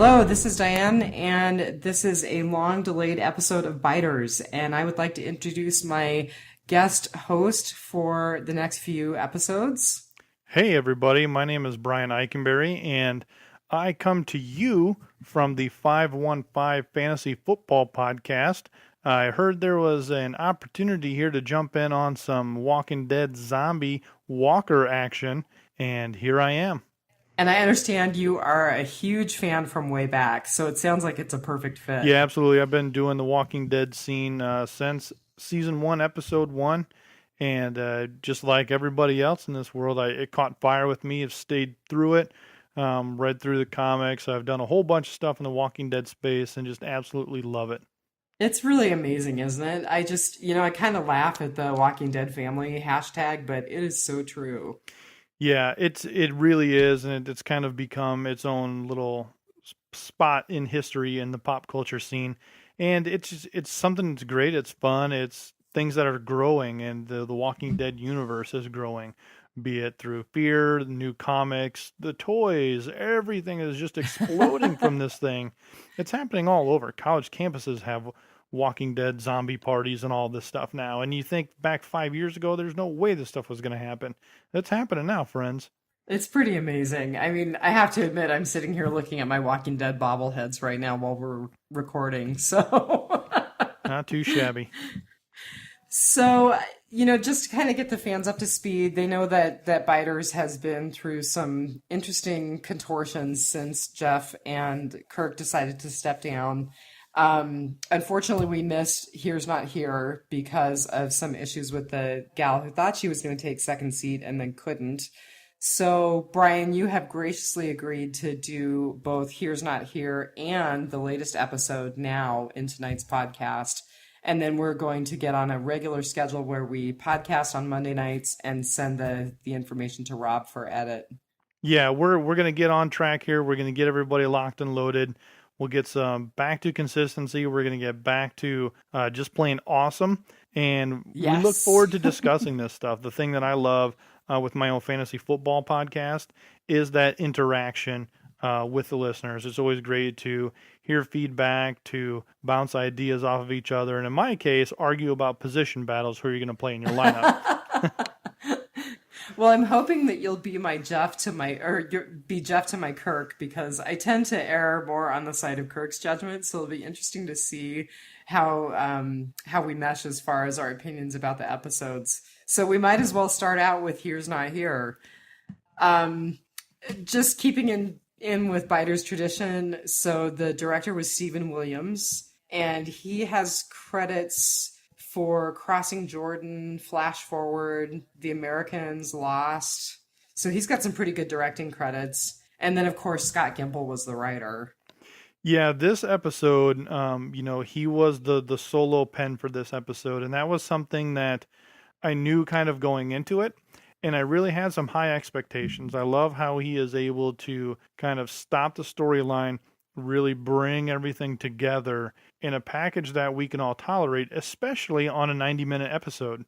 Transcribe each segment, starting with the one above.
Hello, this is Diane, and this is a long delayed episode of Biters. And I would like to introduce my guest host for the next few episodes. Hey, everybody. My name is Brian Eikenberry, and I come to you from the 515 Fantasy Football Podcast. I heard there was an opportunity here to jump in on some Walking Dead zombie walker action, and here I am. And I understand you are a huge fan from way back, so it sounds like it's a perfect fit. Yeah, absolutely. I've been doing the Walking Dead scene since season one, episode one. And just like everybody else in this world, it caught fire with me. I've stayed through it, read through the comics. I've done a whole bunch of stuff in the Walking Dead space and just absolutely love it. It's really amazing, isn't it? I kind of laugh at the Walking Dead family hashtag, but it is so true. Yeah, it really is, and it's kind of become its own little spot in history in the pop culture scene, and it's something that's great. It's fun. It's things that are growing, and the Walking Dead universe is growing, be it through Fear, the new comics, the toys. Everything is just exploding from this thing. It's happening all over. College campuses have Walking Dead zombie parties and all this stuff now. And you think back 5 years ago, there's no way this stuff was going to happen. It's happening now, friends. It's pretty amazing. I mean, I have to admit, I'm sitting here looking at my Walking Dead bobbleheads right now while we're recording. So, Not too shabby. just to kind of get the fans up to speed, they know that Biters has been through some interesting contortions since Jeff and Kirk decided to step down. Unfortunately, we missed Here's Not Here because of some issues with the gal who thought she was going to take second seat and then couldn't. So, Brian, you have graciously agreed to do both Here's Not Here and the latest episode now in tonight's podcast. And then we're going to get on a regular schedule where we podcast on Monday nights and send the information to Rob for edit. Yeah, we're going to get on track here. We're going to get everybody locked and loaded. We'll get some back to consistency. We're going to get back to just plain awesome. And Yes. we look forward to discussing this stuff. The thing that I love with my own fantasy football podcast is that interaction with the listeners. It's always great to hear feedback, to bounce ideas off of each other, and in my case, argue about position battles, who you're going to play in your lineup. Well, I'm hoping that you'll be my Jeff to my, or be Jeff to my Kirk, because I tend to err more on the side of Kirk's judgment. So it'll be interesting to see how we mesh as far as our opinions about the episodes. So we might as well start out with Here's Not Here. Just keeping in with Biter's tradition. So the director was Stephen Williams, and he has credits for Crossing Jordan, Flash Forward, The Americans, Lost. So he's got some pretty good directing credits. And then, of course, Scott Gimple was the writer. Yeah, this episode, he was the solo pen for this episode, and that was something that I knew kind of going into it, and I really had some high expectations. I love how he is able to kind of stop the storyline, really bring everything together in a package that we can all tolerate, especially on a 90-minute episode.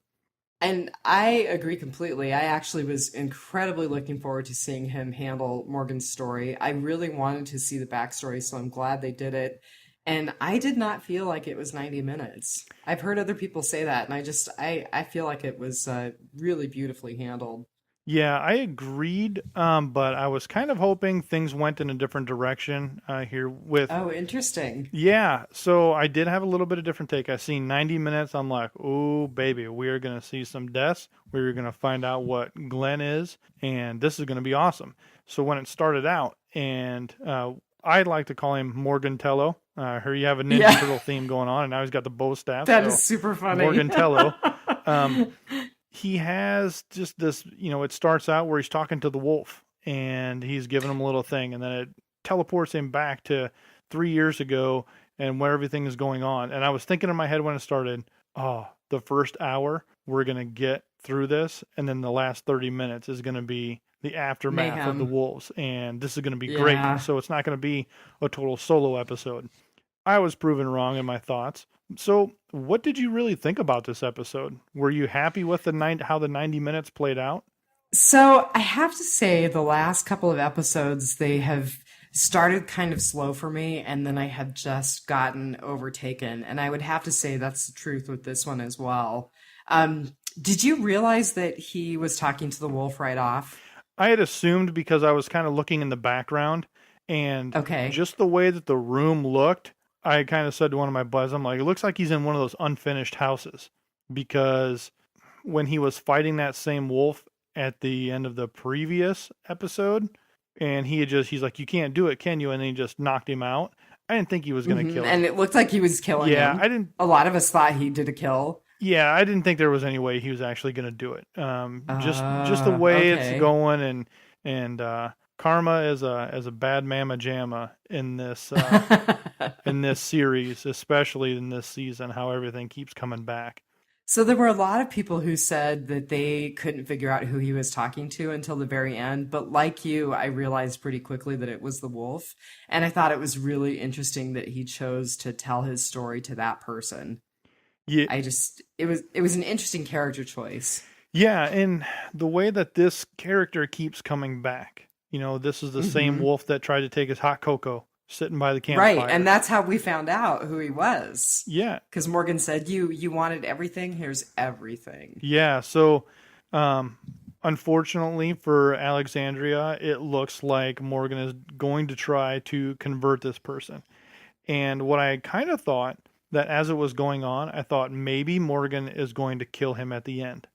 And I agree completely. I actually was incredibly looking forward to seeing him handle Morgan's story. I really wanted to see the backstory, so I'm glad they did it. And I did not feel like it was 90 minutes. I've heard other people say that, and I feel like it was really beautifully handled. Yeah, I agreed, but I was kind of hoping things went in a different direction here with... Oh, interesting. Yeah, so I did have a little bit of different take. I seen 90 minutes. I'm like, oh, baby, we are going to see some deaths. We're going to find out what Glenn is, and this is going to be awesome. So when it started out, and I'd like to call him Morgantello. Here you have a Ninja Turtle theme going on, and now he's got the bow staff. That is super funny. Morgantello. He has just this, it starts out where he's talking to the wolf, and he's giving him a little thing, and then it teleports him back to 3 years ago and where everything is going on. And I was thinking in my head when it started, oh, the first hour, we're going to get through this, and then the last 30 minutes is going to be the aftermath Mayhem. of the wolves, and this is going to be Yeah. great. So it's not going to be a total solo episode. I was proven wrong in my thoughts. So what did you really think about this episode? Were you happy with how the 90 minutes played out? So I have to say, the last couple of episodes, they have started kind of slow for me, and then I have just gotten overtaken. And I would have to say that's the truth with this one as well. Did you realize that he was talking to the wolf right off? I had assumed because I was kind of looking in the background and Okay. just the way that the room looked, I kind of said to one of my buds, I'm like, it looks like he's in one of those unfinished houses because when he was fighting that same wolf at the end of the previous episode, and he's like, you can't do it, can you? And then he just knocked him out. I didn't think he was going to kill him. And it looked like he was killing Yeah, him. A lot of us thought he did a kill. I didn't think there was any way he was actually going to do it. Just the way it's Okay. going, and karma is a bad mamma jamma in this series, especially in this season. How everything keeps coming back. So there were a lot of people who said that they couldn't figure out who he was talking to until the very end. But like you, I realized pretty quickly that it was the wolf. And I thought it was really interesting that he chose to tell his story to that person. Yeah, It was an interesting character choice. yeah, and the way that this character keeps coming back. This is the same Hmm. wolf that tried to take his hot cocoa sitting by the Right, campfire. and that's how we found out who he was. Yeah, Because Morgan said, "You wanted everything. Here's everything." yeah. So, um, unfortunately for Alexandria, it looks like Morgan is going to try to convert this person. And what I kind of thought that as it was going on, I thought maybe Morgan is going to kill him at the end.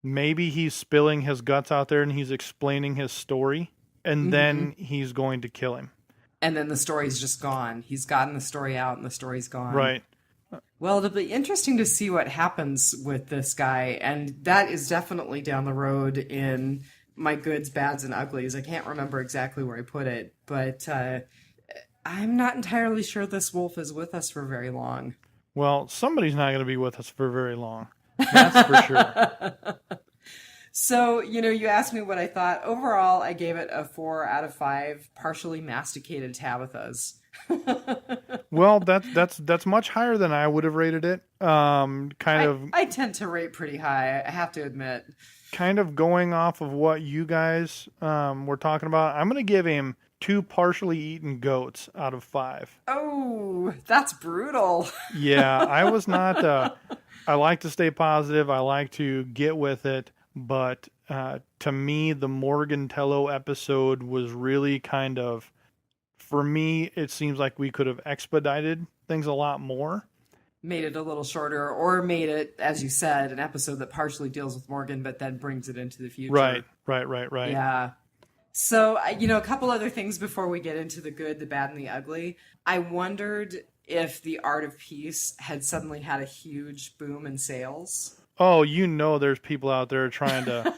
Maybe he's spilling his guts out there and he's explaining his story, and Hmm. then he's going to kill him. And then the story's just gone. He's gotten the story out, and the story's gone. Right. Well, it'll be interesting to see what happens with this guy, and that is definitely down the road in my goods, bads, and uglies. I can't remember exactly where I put it, but I'm not entirely sure this wolf is with us for very long. Well, somebody's not going to be with us for very long. That's for sure. So, you asked me what I thought. Overall, I gave it a 4 out of 5 partially masticated Tabithas. Well, that's much higher than I would have rated it. Kind I, of I tend to rate pretty high, I have to admit. kind of going off of what you guys were talking about. I'm going to give him 2 partially eaten goats out of 5. Oh, that's brutal. Yeah, I was not. I like to stay positive. I like to get with it. But to me, the Morgan Tello episode was really kind of, for me, it seems like we could have expedited things a lot more. Made it a little shorter, or made it, as you said, an episode that partially deals with Morgan, but then brings it into the Right, future. right. Yeah. So, a couple other things before we get into the good, the bad, and the ugly. I wondered if the Art of Peace had suddenly had a huge boom in sales. Oh, there's people out there trying to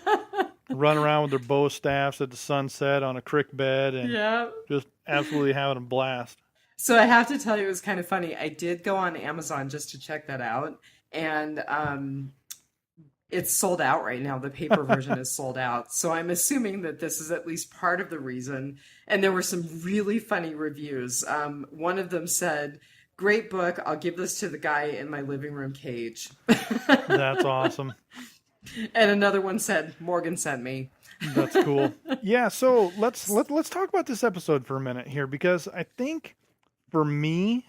run around with their bow staffs at the sunset on a creek bed and Yeah. just absolutely having a blast. So I have to tell you, it was kind of funny. I did go on Amazon just to check that out, and it's sold out right now. The paper version is sold out. So I'm assuming that this is at least part of the reason. And there were some really funny reviews. One of them said, "Great book. I'll give this to the guy in my living room cage." That's awesome. And another one said, "Morgan sent me." That's cool. Yeah, so let's talk about this episode for a minute here because I think for me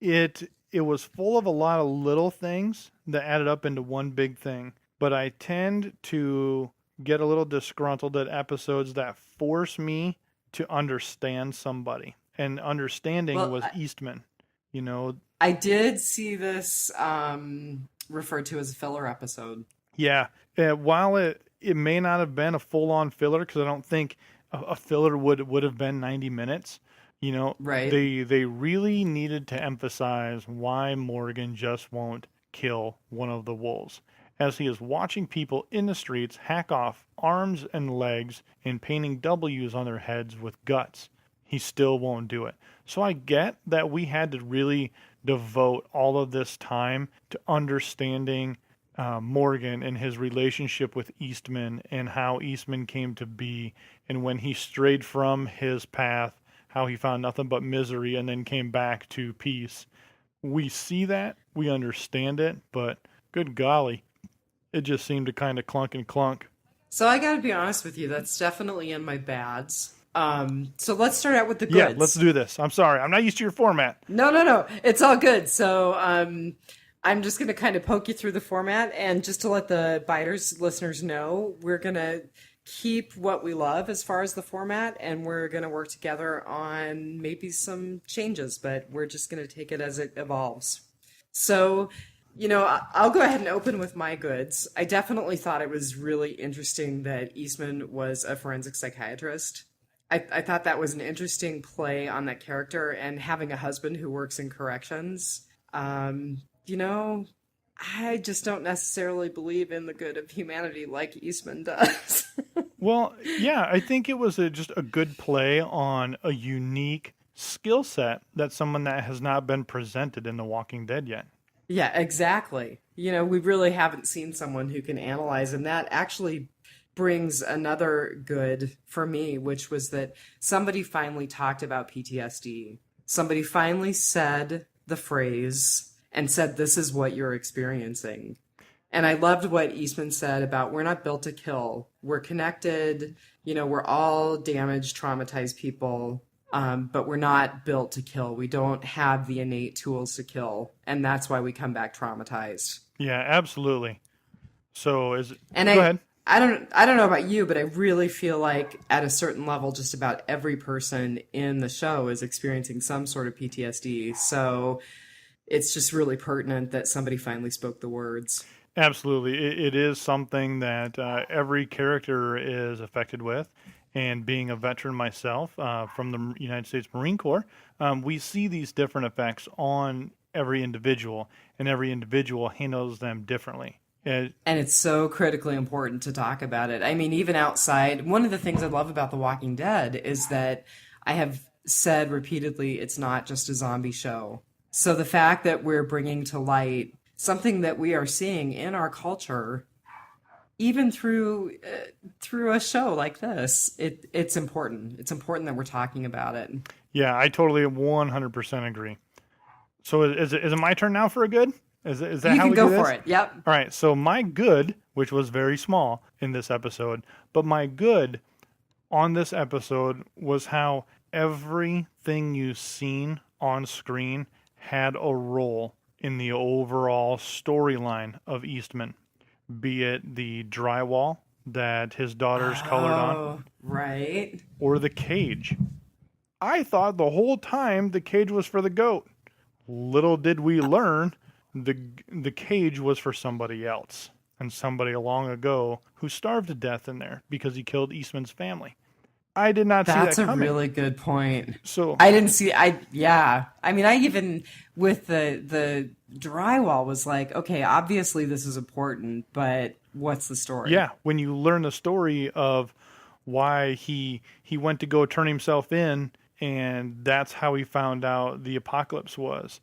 it was full of a lot of little things that added up into one big thing. But I tend to get a little disgruntled at episodes that force me to understand somebody. And understanding Well, was Eastman. You know, I did see this referred to as a filler episode. yeah. While it may not have been a full on filler because I don't think a filler would have been 90 minutes. Right. They really needed to emphasize why Morgan just won't kill one of the wolves. As he is watching people in the streets hack off arms and legs and painting W's on their heads with guts, he still won't do it. So I get that we had to really devote all of this time to understanding Morgan and his relationship with Eastman and how Eastman came to be, and when he strayed from his path, how he found nothing but misery and then came back to peace. We see that, we understand it, but good golly, it just seemed to kind of clunk and clunk. So I gotta be honest with you, that's definitely in my bads. So let's start out with the Yeah, let's goods. do this. I'm sorry. I'm not used to your format. No, no, no. It's all good. So, I'm just going to kind of poke you through the format, and just to let the Biters listeners know, we're going to keep what we love as far as the format, and we're going to work together on maybe some changes, but we're just going to take it as it evolves. So, I'll go ahead and open with my goods. I definitely thought it was really interesting that Eastman was a forensic psychiatrist. I thought that was an interesting play on that character, and having a husband who works in corrections. You know, I just don't necessarily believe in the good of humanity like Eastman does. Well, yeah, I think it was just a good play on a unique skill set that someone that has not been presented in The Walking Dead yet. Yeah, exactly. We really haven't seen someone who can analyze, and that actually brings another good for me, which was that somebody finally talked about PTSD. Somebody finally said the phrase and said, "This is what you're experiencing." And I loved what Eastman said about we're not built to kill. We're connected. We're all damaged, traumatized people, but we're not built to kill. We don't have the innate tools to kill. And that's why we come back traumatized. Yeah, absolutely. So And go ahead. I don't know about you, but I really feel like at a certain level, just about every person in the show is experiencing some sort of PTSD. So it's just really pertinent that somebody finally spoke the words. Absolutely. It is something that every character is affected with. And being a veteran myself from the United States Marine Corps, we see these different effects on every individual, and every individual handles them differently. And it's so critically important to talk about it. I mean, even outside, one of the things I love about The Walking Dead is that I have said repeatedly it's not just a zombie show. So the fact that we're bringing to light something that we are seeing in our culture, even through a show like this, it's important. It's important that we're talking about it. Yeah, I totally 100% agree. So is it my turn now for a good? Is that You how can we do go this? for it. Yep. All right. So my good, which was very small in this episode, but my good on this episode was how everything you've seen on screen had a role in the overall storyline of Eastman, be it the drywall that his daughters colored on Oh, right. or the cage. I thought the whole time the cage was for the goat. Little did we learn the cage was for somebody else, and somebody long ago who starved to death in there because he killed Eastman's family. I did not see That's that a coming. really good point. So I didn't see yeah. I mean, I even with the drywall was like, okay, obviously this is important, but what's the story? yeah, when you learn the story of why he went to go turn himself in, and that's how he found out the apocalypse was,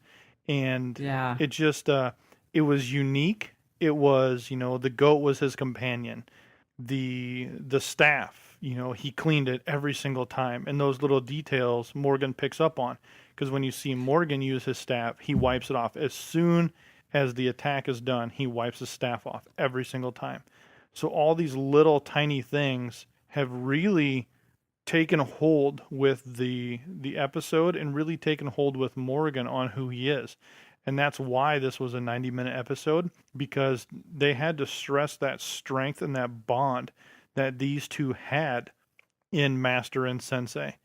and Yeah. it just it was unique. It was, the goat was his companion. The staff, he cleaned it every single time, and those little details Morgan picks up on, because when you see Morgan use his staff, he wipes it off as soon as the attack is done. He wipes his staff off every single time. So all these little tiny things have really taken hold with the episode, and really taken hold with Morgan on who he is. And that's why this was a 90-minute episode, because they had to stress that strength and that bond that these two had in Master and Sensei.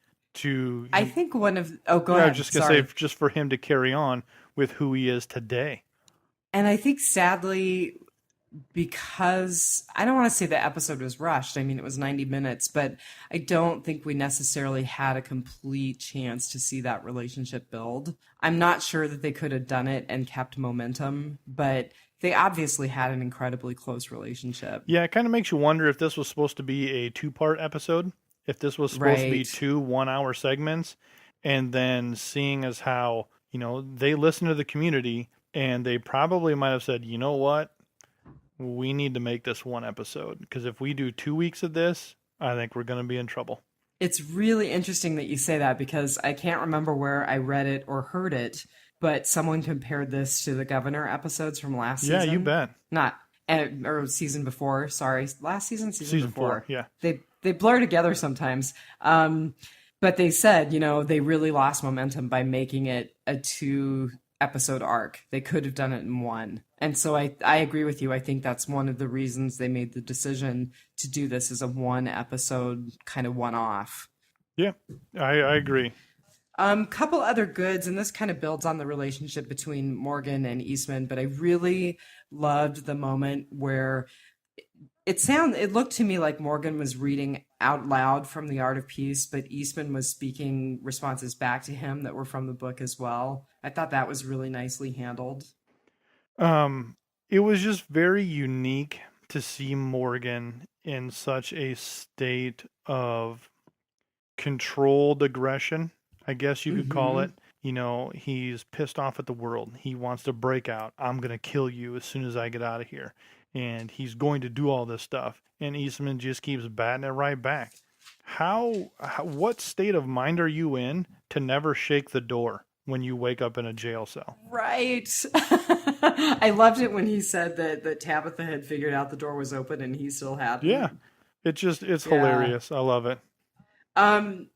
I think go I was ahead. just going to Sorry. say, just for him to carry on with who he is today. And I think sadly, because I don't want to say the episode was rushed. I mean, it was 90 minutes, but I don't think we necessarily had a complete chance to see that relationship build. I'm not sure that they could have done it and kept momentum, but they obviously had an incredibly close relationship. Yeah, it kind of makes you wonder if this was supposed to be a two-part episode, if this was supposed to be Right. two 1-hour segments, and then seeing as how, they listen to the community, and they probably might have said, you know what? We need to make this one episode, because if we do 2 weeks of this, I think we're going to be in trouble. It's really interesting that you say that because I can't remember where I read it or heard it, but someone compared this to the Governor episodes from last Yeah, you season. bet. Not and or season before, sorry, last season, season Season four, before. yeah. They blur together sometimes. But they said, they really lost momentum by making it a 2 episode arc. They could have done it in one. And so I agree with you. I think that's one of the reasons they made the decision to do this as a 1 episode kind of one off. Yeah, I agree. Couple other goods, and this kind of builds on the relationship between Morgan and Eastman, but I really loved the moment where it looked to me like Morgan was reading out loud from The Art of Peace, but Eastman was speaking responses back to him that were from the book as well. I thought that was really nicely handled. Um, it was just very unique to see Morgan in such a state of controlled aggression, I guess you could call Mm-hmm. it. He's pissed off at the world. He wants to break out. I'm going to kill you as soon as I get out of here. And he's going to do all this stuff. And Eastman just keeps batting it right back. What state of mind are you in to never shake the door when you wake up in a jail cell? Right. I loved it when he said that Tabitha had figured out the door was open and he still Yeah, hadn't. it's Yeah. hilarious. I love it. And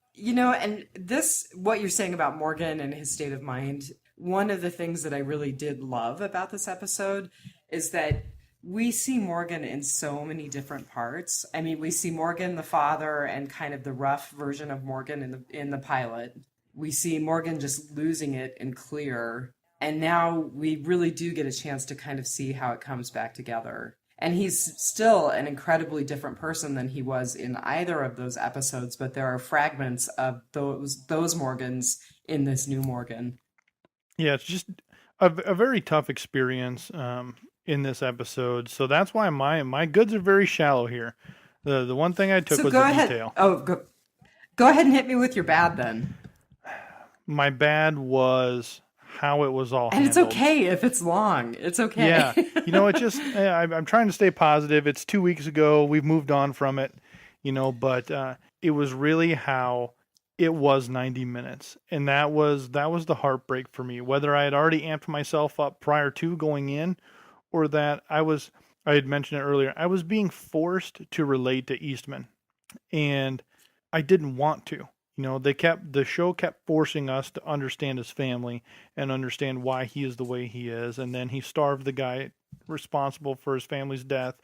what you're saying about Morgan and his state of mind, one of the things that I really did love about this episode is that we see Morgan in so many different parts. I mean, we see Morgan the father and kind of the rough version of Morgan in the pilot. We see Morgan just losing it in Clear, and now we really do get a chance to kind of see how it comes back together. And he's still an incredibly different person than he was in either of those episodes, but there are fragments of those Morgans in this new Morgan. Yeah, it's just a very tough experience in this episode. So that's why my goods are very shallow here. The one thing I took So was go the ahead. detail. Go ahead and hit me with your bad then. My bad was how it was all And it's handled. okay if it's long. It's okay. Yeah, it just I'm trying to stay positive. It's 2 weeks ago. We've moved on from it, but it was really how it was 90 minutes, and that was the heartbreak for me. Whether I had already amped myself up prior to going in, or that I had mentioned it earlier. I was being forced to relate to Eastman, and I didn't want to. The show kept forcing us to understand his family and understand why he is the way he is, and then he starved the guy responsible for his family's death,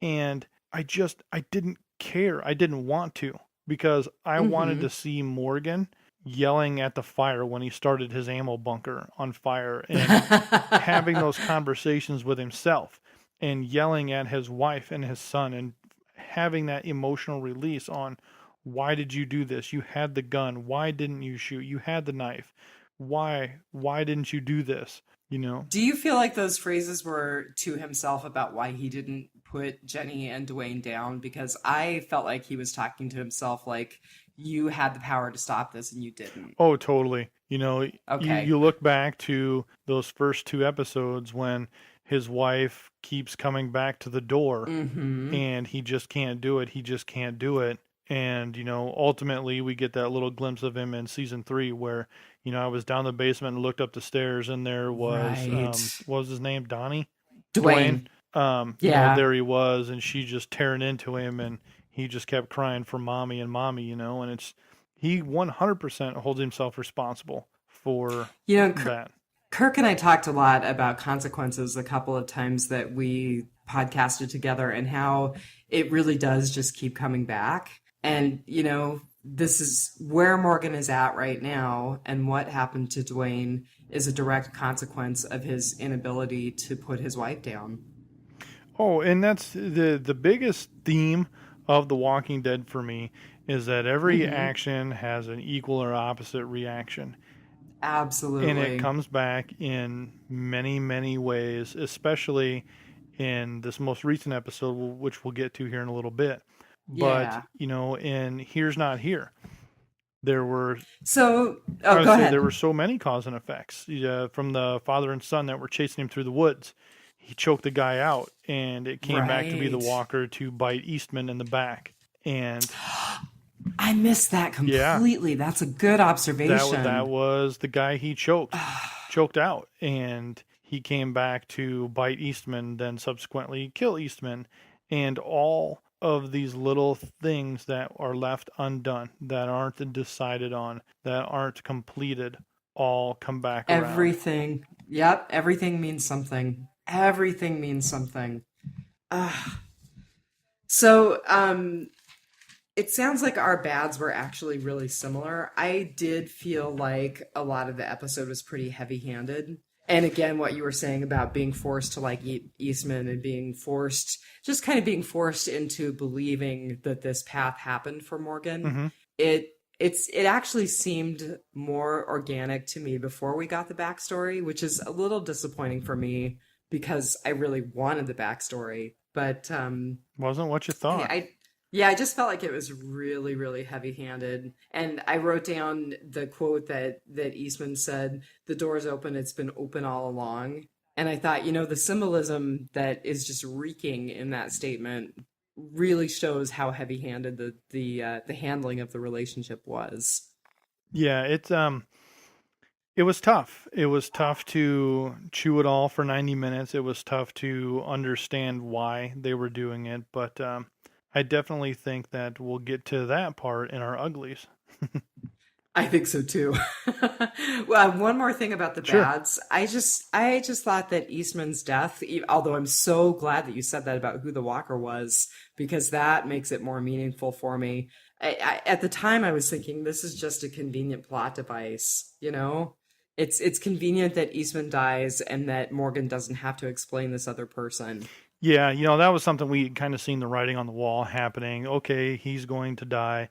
and I didn't care. I didn't want to, because I wanted Mm-hmm. to see Morgan yelling at the fire when he started his ammo bunker on fire, and having those conversations with himself, and yelling at his wife and his son, and having that emotional release on, why did you do this? You had the gun. Why didn't you shoot? You had the knife. Why didn't you do this? Do you feel like those phrases were to himself about why he didn't put Jenny and Dwayne down? Because I felt like he was talking to himself like, you had the power to stop this and you didn't. Oh, totally. Okay. You look back to those first 2 episodes when his wife keeps coming back to the door, Mm-hmm. and he just can't do it. He just can't do it. And, ultimately we get that little glimpse of him in season 3 where, I was down the basement and looked up the stairs, and there was, Right. what was his name? Donnie? Dwayne. Dwayne. Yeah. There he was, and she just tearing into him, and he just kept crying for mommy and mommy, and he 100% holds himself responsible for You know, that. Kirk and I talked a lot about consequences a couple of times that we podcasted together and how it really does just keep coming back. And, this is where Morgan is at right now. And what happened to Dwayne is a direct consequence of his inability to put his wife down. Oh, and that's the biggest theme of The Walking Dead for me, is that every Hmm. action has an equal or opposite reaction. And it Absolutely. comes back in many, many ways, especially in this most recent episode, which we'll get to here in a little bit. But, Yeah. in Here's Not Here, there were, So, I oh, would go say there were ahead. so many cause and effects, from the father and son that were chasing him through the woods. He choked the guy out, and it came back to be the Right. walker to bite Eastman in the back. And I missed that yeah, completely. That's a good that observation. was the guy he choked out, and he came back to bite Eastman, then subsequently kill Eastman, and all of these little things that are left undone, that aren't decided on, that aren't completed, all come back around. Everything. Yep, everything means something. Everything means something. Ugh. So, it sounds like our bads were actually really similar. I did feel like a lot of the episode was pretty heavy-handed. And again, what you were saying about being forced to like Eastman and being forced, just kind of being forced into believing that this path happened for Morgan. Hmm. It actually seemed more organic to me before we got the backstory, which is a little disappointing for me because I really wanted the backstory. But Wasn't what you I, thought. I yeah, I just felt like it was really, really heavy-handed. And I wrote down the quote that Eastman said, "The door's open, it's been open all along." And I thought, the symbolism that is just reeking in that statement really shows how heavy-handed the handling of the relationship was. Yeah, it was tough. It was tough to chew it all for 90 minutes. It was tough to understand why they were doing it, but I definitely think that we'll get to that part in our uglies. I think so too. Well, one more thing about the Sure. bads. I just thought that Eastman's death, although I'm so glad that you said that about who the walker was, because that makes it more meaningful for me. At the time, I was thinking this is just a convenient plot device. It's convenient that Eastman dies and that Morgan doesn't have to explain this other person. Yeah, that was something we kind of seen the writing on the wall happening. Okay, he's going to die.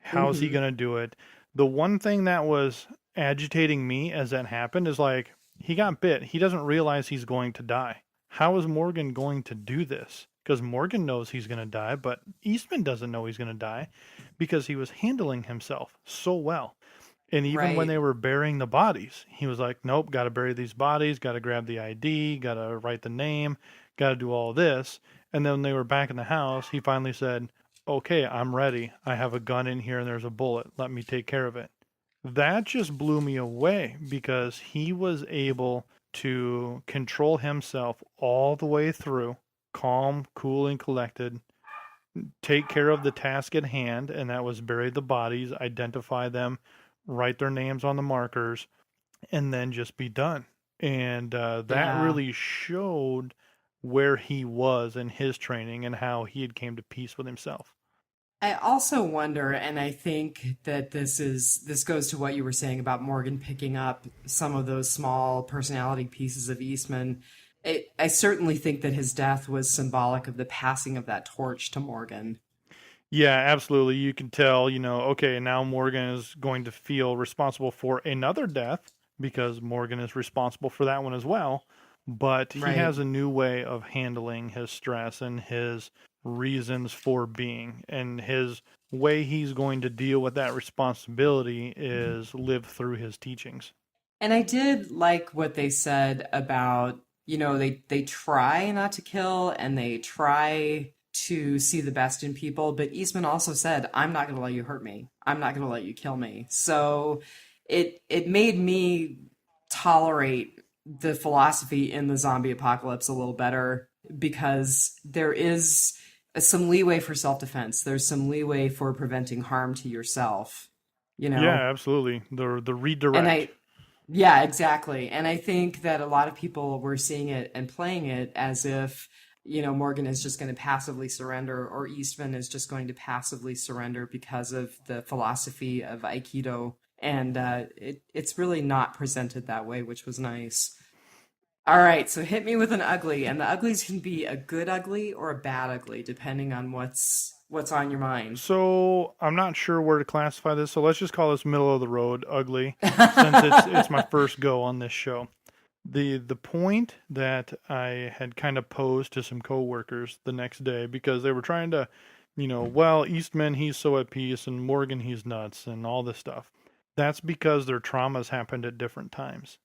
How's he Hmm. going to do it? The one thing that was agitating me as that happened is like, he got bit. He doesn't realize he's going to die. How is Morgan going to do this? Because Morgan knows he's going to die, but Eastman doesn't know he's going to die because he was handling himself so well. And even when Right. they were burying the bodies, he was like, nope, got to bury these bodies, got to grab the ID, got to write the name, got to do all this. And then when they were back in the house, he finally said, okay, I'm ready. I have a gun in here and there's a bullet. Let me take care of it. That just blew me away because he was able to control himself all the way through, calm, cool, and collected, take care of the task at hand, and that was bury the bodies, identify them, write their names on the markers, and then just be done. And that Yeah. really showed where he was in his training and how he had came to peace with himself. I also wonder, and I think that this goes to what you were saying about Morgan picking up some of those small personality pieces of Eastman. I certainly think that his death was symbolic of the passing of that torch to Morgan. Yeah, absolutely. You can tell, okay, now Morgan is going to feel responsible for another death because Morgan is responsible for that one as well. But he Right. has a new way of handling his stress and his reasons for being. And his way he's going to deal with that responsibility is live through his teachings. And I did like what they said about, they try not to kill and they try to see the best in people, but Eastman also said, "I'm not going to let you hurt me. I'm not going to let you kill me." So it made me tolerate the philosophy in the zombie apocalypse a little better because there is some leeway for self-defense. There's some leeway for preventing harm to yourself, you know? Yeah, absolutely. The And redirect. yeah, exactly. And I think that a lot of people were seeing it and playing it as if, Morgan is just going to passively surrender or Eastman is just going to passively surrender because of the philosophy of Aikido. And it's really not presented that way, which was nice. All right, so hit me with an ugly, and the uglies can be a good ugly or a bad ugly, depending on what's on your mind. So I'm not sure where to classify this. So let's just call this middle of the road ugly, since it's my first go on this show. The point that I had kind of posed to some coworkers the next day because they were trying to, well, Eastman he's so at peace and Morgan he's nuts and all this stuff. That's because their traumas happened at different times.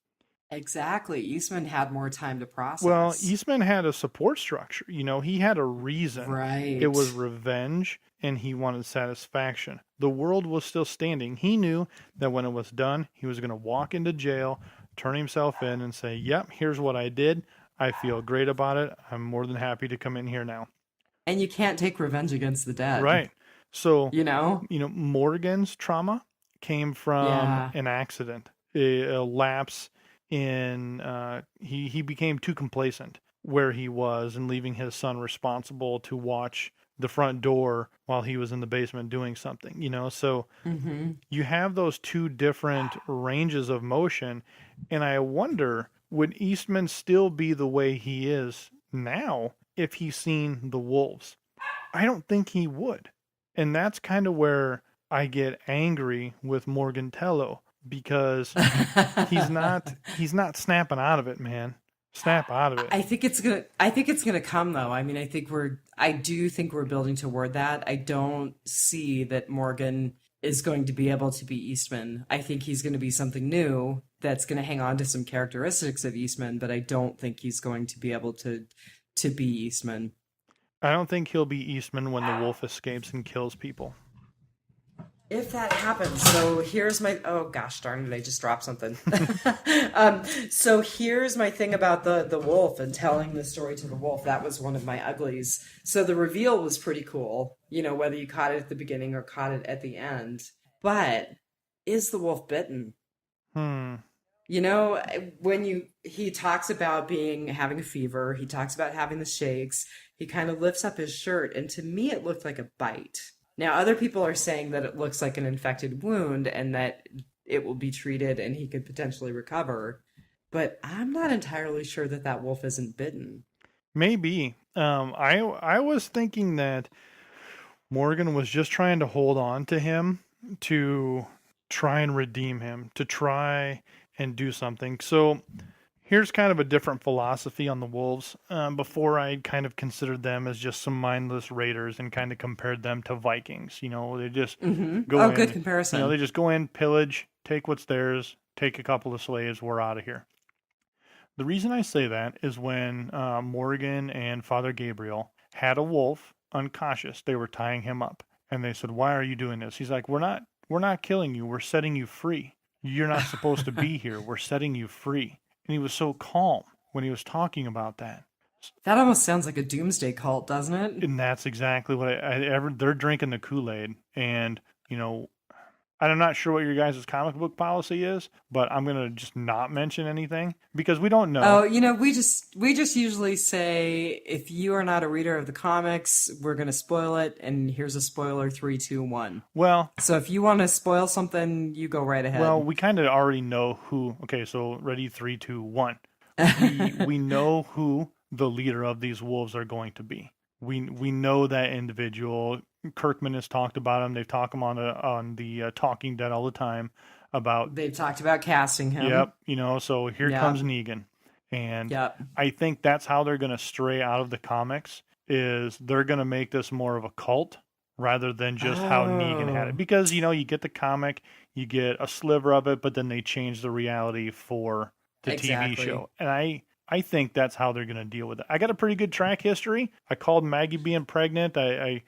Exactly. Eastman had more time to Well, process. Eastman had a support structure. He had a reason. It Right. was revenge and he wanted satisfaction. The world was still standing. He knew that when it was done, he was going to walk into jail, turn himself in and say, yep, here's what I did. I feel great about it. I'm more than happy to come in here now. And you can't take revenge against the dead, Right. So, you know? Morgan's trauma came from Yeah. an accident, a lapse in, he became too complacent where he was and leaving his son responsible to watch the front door while he was in the basement doing something, So Hmm. you have those two different ranges of motion. And I wonder, would Eastman still be the way he is now if he's seen the wolves? I don't think he would. And that's kind of where I get angry with Morgantello because he's not snapping out of it, man. Snap out of it. I think it's gonna come though. I mean, I do think we're building toward that. I don't see that Morgan is going to be able to be Eastman. I think he's going to be something new that's going to hang on to some characteristics of Eastman, but I don't think he's going to be able to be Eastman. I don't think he'll be Eastman when the wolf escapes and kills people. If that happens, so here's my, oh gosh darn it, I just dropped something. So here's my thing about the wolf and telling the story to the wolf. That was one of my uglies. So the reveal was pretty cool, whether you caught it at the beginning or caught it at the end. But is the wolf bitten? Hmm. When he talks about having a fever, he talks about having the shakes, he kind of lifts up his shirt, and to me it looked like a bite. Now, other people are saying that it looks like an infected wound and that it will be treated and he could potentially recover. But I'm not entirely sure that that wolf isn't bitten. Maybe. I was thinking that Morgan was just trying to hold on to him to try and redeem him, to try and do something. So here's kind of a different philosophy on the Wolves. Before I kind of considered them as just some mindless raiders and kind of compared them to Vikings. They just go Oh, in, good comparison. they just go in, pillage, take what's theirs, take a couple of slaves, we're out of here. The reason I say that is when Morgan and Father Gabriel had a wolf uncautious, they were tying him up, and they said, "Why are you doing this?" He's like, "We're not killing you. We're setting you free. You're not supposed to be here. We're setting you free." And he was so calm when he was talking about that. That almost sounds like a doomsday cult, doesn't it? And that's exactly what they're drinking the Kool-Aid. And, I'm not sure what your guys' comic book policy is, but I'm going to just not mention anything because we don't know. Oh, we just usually say if you are not a reader of the comics, we're going to spoil it, and here's a spoiler: 3, 2, 1. Well, so if you want to spoil something, you go right ahead. Well, we kind of already know who. Okay, so ready, 3, 2, 1. We know who the leader of these wolves are going to be. We know that individual. Kirkman has talked about him. They've talked him on the Talking Dead all the time about. They've talked about casting him. Yep. So here comes Negan, and yep. I think that's how they're going to stray out of the comics. Is they're going to make this more of a cult rather than just how Negan had it. Because, you get the comic, you get a sliver of it, but then they change the reality for the TV show. And I think that's how they're going to deal with it. I got a pretty good track history. I called Maggie being pregnant. I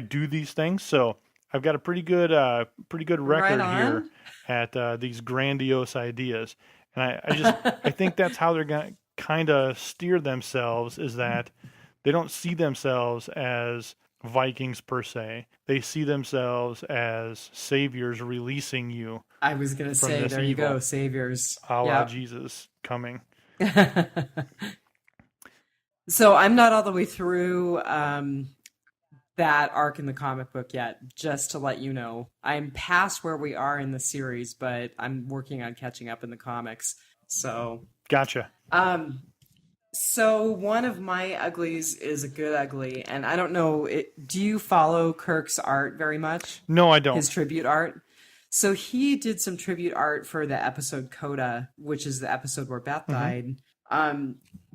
do these things. So I've got a pretty good record here at these grandiose ideas. And I think that's how they're going to kind of steer themselves, is that they don't see themselves as Vikings per se. They see themselves as saviors releasing you. I was going to say, there you go, saviors. A la Jesus coming. So I'm not all the way through that arc in the comic book yet, just to let you know. I'm past where we are in the series, but I'm working on catching up in the comics. So Gotcha. So one of my uglies is a good ugly, and I don't know, do you follow Kirk's art very much? No, I don't. His tribute art? So he did some tribute art for the episode Coda, which is the episode where Beth died.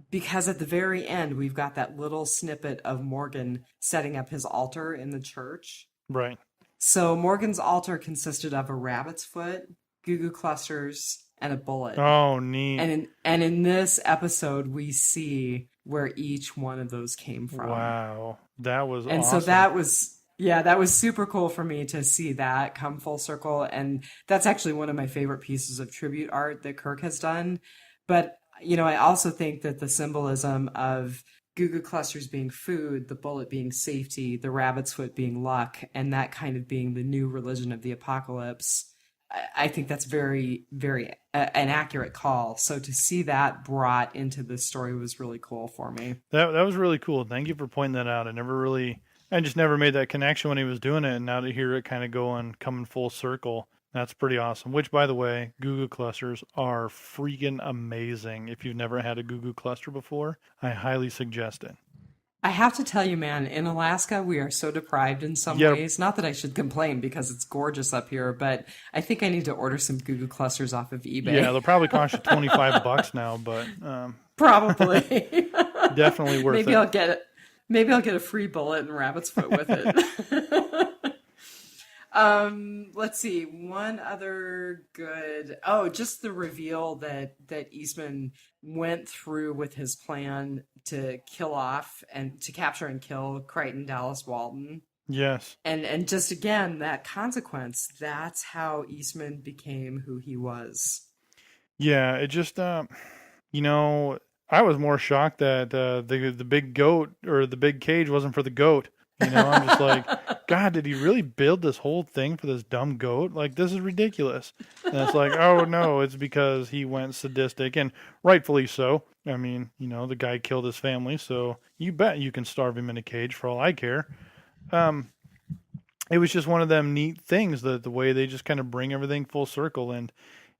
Because at the very end, we've got that little snippet of Morgan setting up his altar in the church. Right. So Morgan's altar consisted of a rabbit's foot, goo goo clusters, and a bullet. Oh, neat. And in this episode, we see where each one of those came from. Wow. That was awesome. And so that was, Yeah, that was super cool for me to see that come full circle. And that's actually one of my favorite pieces of tribute art that Kirk has done. But, I also think that the symbolism of Goo Goo clusters being food, the bullet being safety, the rabbit's foot being luck, and that kind of being the new religion of the apocalypse, I think that's very, very an accurate call. So to see that brought into this story was really cool for me. That was really cool. Thank you for pointing that out. I just never made that connection when he was doing it, and now to hear it kind of go and coming full circle, that's pretty awesome. Which, by the way, Goo Goo clusters are freaking amazing. If you've never had a Goo Goo cluster before, I highly suggest it. I have to tell you, man, in Alaska, we are so deprived in some Yeah, ways. Not that I should complain because it's gorgeous up here, but I think I need to order some Goo Goo clusters off of yeah, eBay. they'll probably cost you $25 now, but Probably. definitely worth Maybe it. I'll get it. Maybe I'll get a free bullet and rabbit's foot with it. Let's see. One other good. Oh, just the reveal that Eastman went through with his plan to kill off and to capture and kill Crichton Dallas Walton. Yes. And just again, that consequence, that's how Eastman became who he was. Yeah, it just you know, I was more shocked that the big goat or the big cage wasn't for the goat. I'm just like, God, did he really build this whole thing for this dumb goat? Like, this is ridiculous. And it's like, oh no, it's because he went sadistic, and rightfully so. I mean, the guy killed his family, so you bet you can starve him in a cage for all I care. Um, it was just one of them neat things, the way they just kind of bring everything full circle. And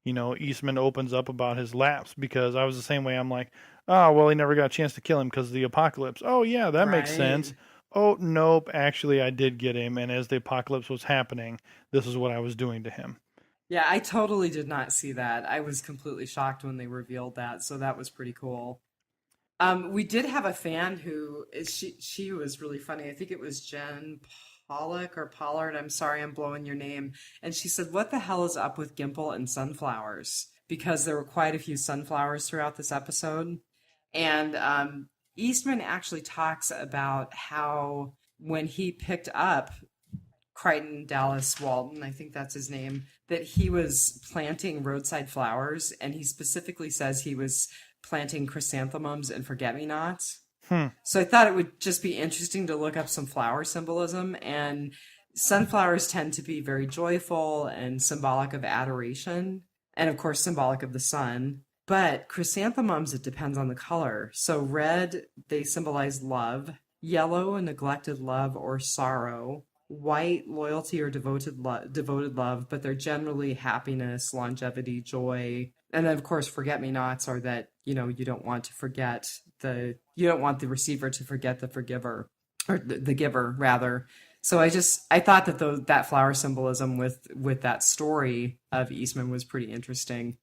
Eastman opens up about his lapse, because I was the same way. I'm like, oh well, he never got a chance to kill him because of the apocalypse. Oh yeah, that makes Right. sense. Oh nope, actually I did get him, and as the apocalypse was happening, this is what I was doing to him. Yeah, I totally did not see that. I was completely shocked when they revealed that, so that was pretty cool. We did have a fan who is she was really funny. I think it was Jen Pollock or Pollard. I'm sorry, I'm blowing your name. And she said, "What the hell is up with Gimple and sunflowers?" Because there were quite a few sunflowers throughout this episode. And Eastman actually talks about how when he picked up Crichton Dallas Walton, I think that's his name, that he was planting roadside flowers, and he specifically says he was planting chrysanthemums and forget-me-nots. Hmm. So I thought it would just be interesting to look up some flower symbolism, and sunflowers tend to be very joyful and symbolic of adoration, and of course symbolic of the sun. But chrysanthemums, it depends on the color. So red, they symbolize love, yellow, a neglected love or sorrow, white, loyalty or devoted love, but they're generally happiness, longevity, joy. And then of course forget-me-nots are that, you don't want to forget you don't want the receiver to forget the forgiver, or the giver rather. So I thought that that flower symbolism with that story of Eastman was pretty interesting.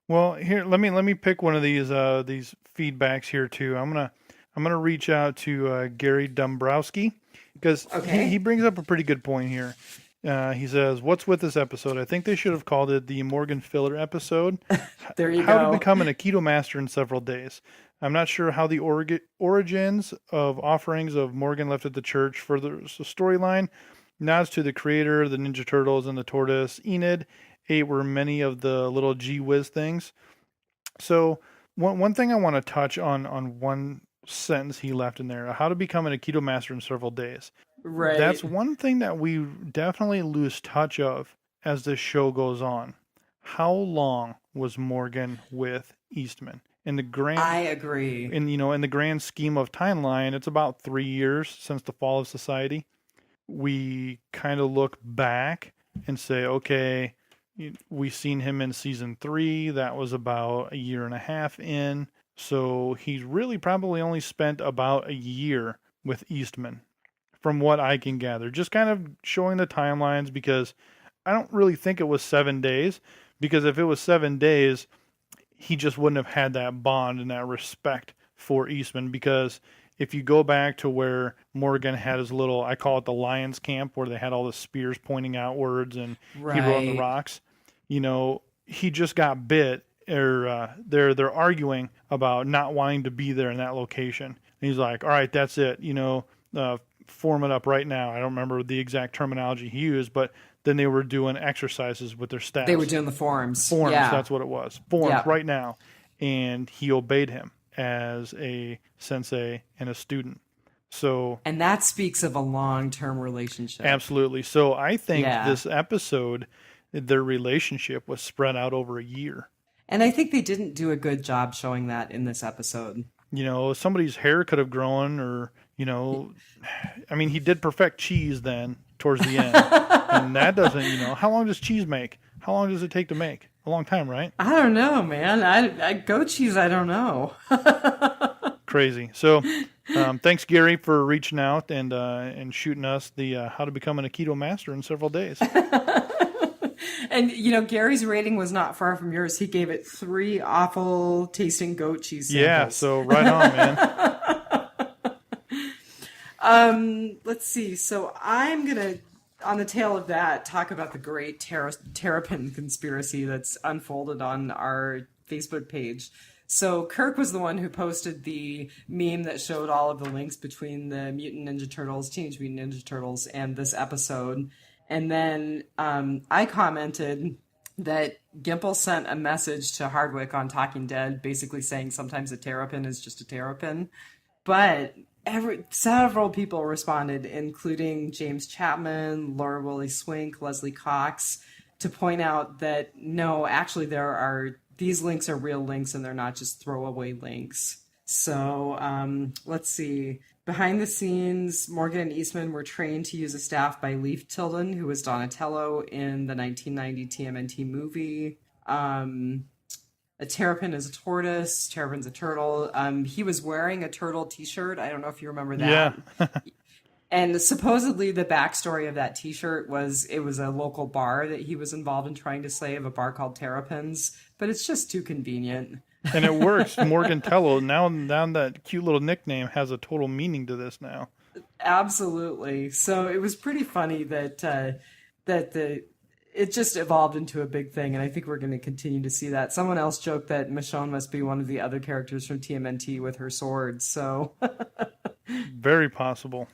Well, here, let me pick one of these feedbacks here too. I'm gonna reach out to Gary Dombrowski, because he Okay. brings up a pretty good point here. He says, "What's with this episode? I think they should have called it the Morgan Filler episode. There you How to go. become an Aikido master in several days. I'm not sure how the origins of offerings of Morgan left at the church furthers the storyline. Nods to the creator, the Ninja Turtles, and the tortoise Enid. 8 were many of the little gee whiz things. So one thing I want to touch on one sentence he left in there: how to become an Aikido master in several days. Right. That's one thing that we definitely lose touch of as this show goes on. How long was Morgan with Eastman? In the grand I agree. in the grand scheme of timeline, it's about 3 years since the fall of society. We kind of look back and say, okay, we seen him in season 3. That was about a year and a half in. So he's really probably only spent about a year with Eastman, from what I can gather. Just kind of showing the timelines, because I don't really think it was 7 days. Because if it was 7 days, he just wouldn't have had that bond and that respect for Eastman. Because if you go back to where Morgan had his little, I call it the Lions camp, where they had all the spears pointing outwards and he rode on the Right. rocks, he just got bit. Or they're arguing about not wanting to be there in that location. And he's like, all right, that's it. form it up right now. I don't remember the exact terminology he used, but then they were doing exercises with their They were staffs. doing the forms. Forms, Yeah. that's what it was. Forms Yeah. right now. And he obeyed him as a sensei and a student. So And that speaks of a long-term relationship. absolutely. So I think Yeah. this episode, their relationship was spread out over a year. And I think they didn't do a good job showing that in this episode. You know, somebody's hair could have grown, or, you know, I mean, he did perfect cheese then towards the end. And that doesn't, you know, how long does cheese make? How long does it take to make? A long time, right? I don't know, man. I goat cheese, I don't know. Crazy. So, thanks, Gary, for reaching out and shooting us the how to become an Aikido master in several days. And, you know, Gary's rating was not far from yours. He gave it 3 awful tasting goat cheese samples. Yeah, so right on, man. Let's see. So I'm going to, on the tail of that, talk about the great Terrapin conspiracy that's unfolded on our Facebook page. So Kirk was the one who posted the meme that showed all of the links between the Mutant Ninja Turtles, Teenage Mutant Ninja Turtles, and this episode. And then I commented that Gimple sent a message to Hardwick on Talking Dead, basically saying sometimes a terrapin is just a terrapin. But several people responded, including James Chapman, Laura Willie Swink, Leslie Cox, to point out that no, actually these links are real links and they're not just throwaway links. So let's see. Behind the scenes, Morgan and Eastman were trained to use a staff by Leif Tilden, who was Donatello in the 1990 TMNT movie. A terrapin is a tortoise. Terrapin's a turtle. He was wearing a turtle t-shirt. I don't know if you remember that. Yeah. And supposedly the backstory of that t-shirt was it was a local bar that he was involved in trying to save, a bar called Terrapins. But it's just too convenient. And it works. Morgan Tello, now that cute little nickname has a total meaning to this now. Absolutely. So it was pretty funny that it just evolved into a big thing, and I think we're going to continue to see that. Someone else joked that Michonne must be one of the other characters from TMNT with her sword. So very possible.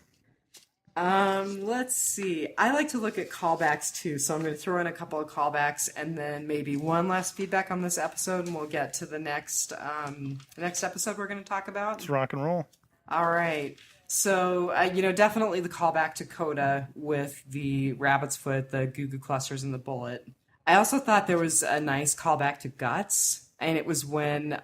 Let's see. I like to look at callbacks too, so I'm going to throw in a couple of callbacks and then maybe one last feedback on this episode, and we'll get to the next episode we're going to talk about. Let's rock and roll. All right. So, definitely the callback to Coda with the rabbit's foot, the goo goo clusters, and the bullet. I also thought there was a nice callback to Guts, and it was when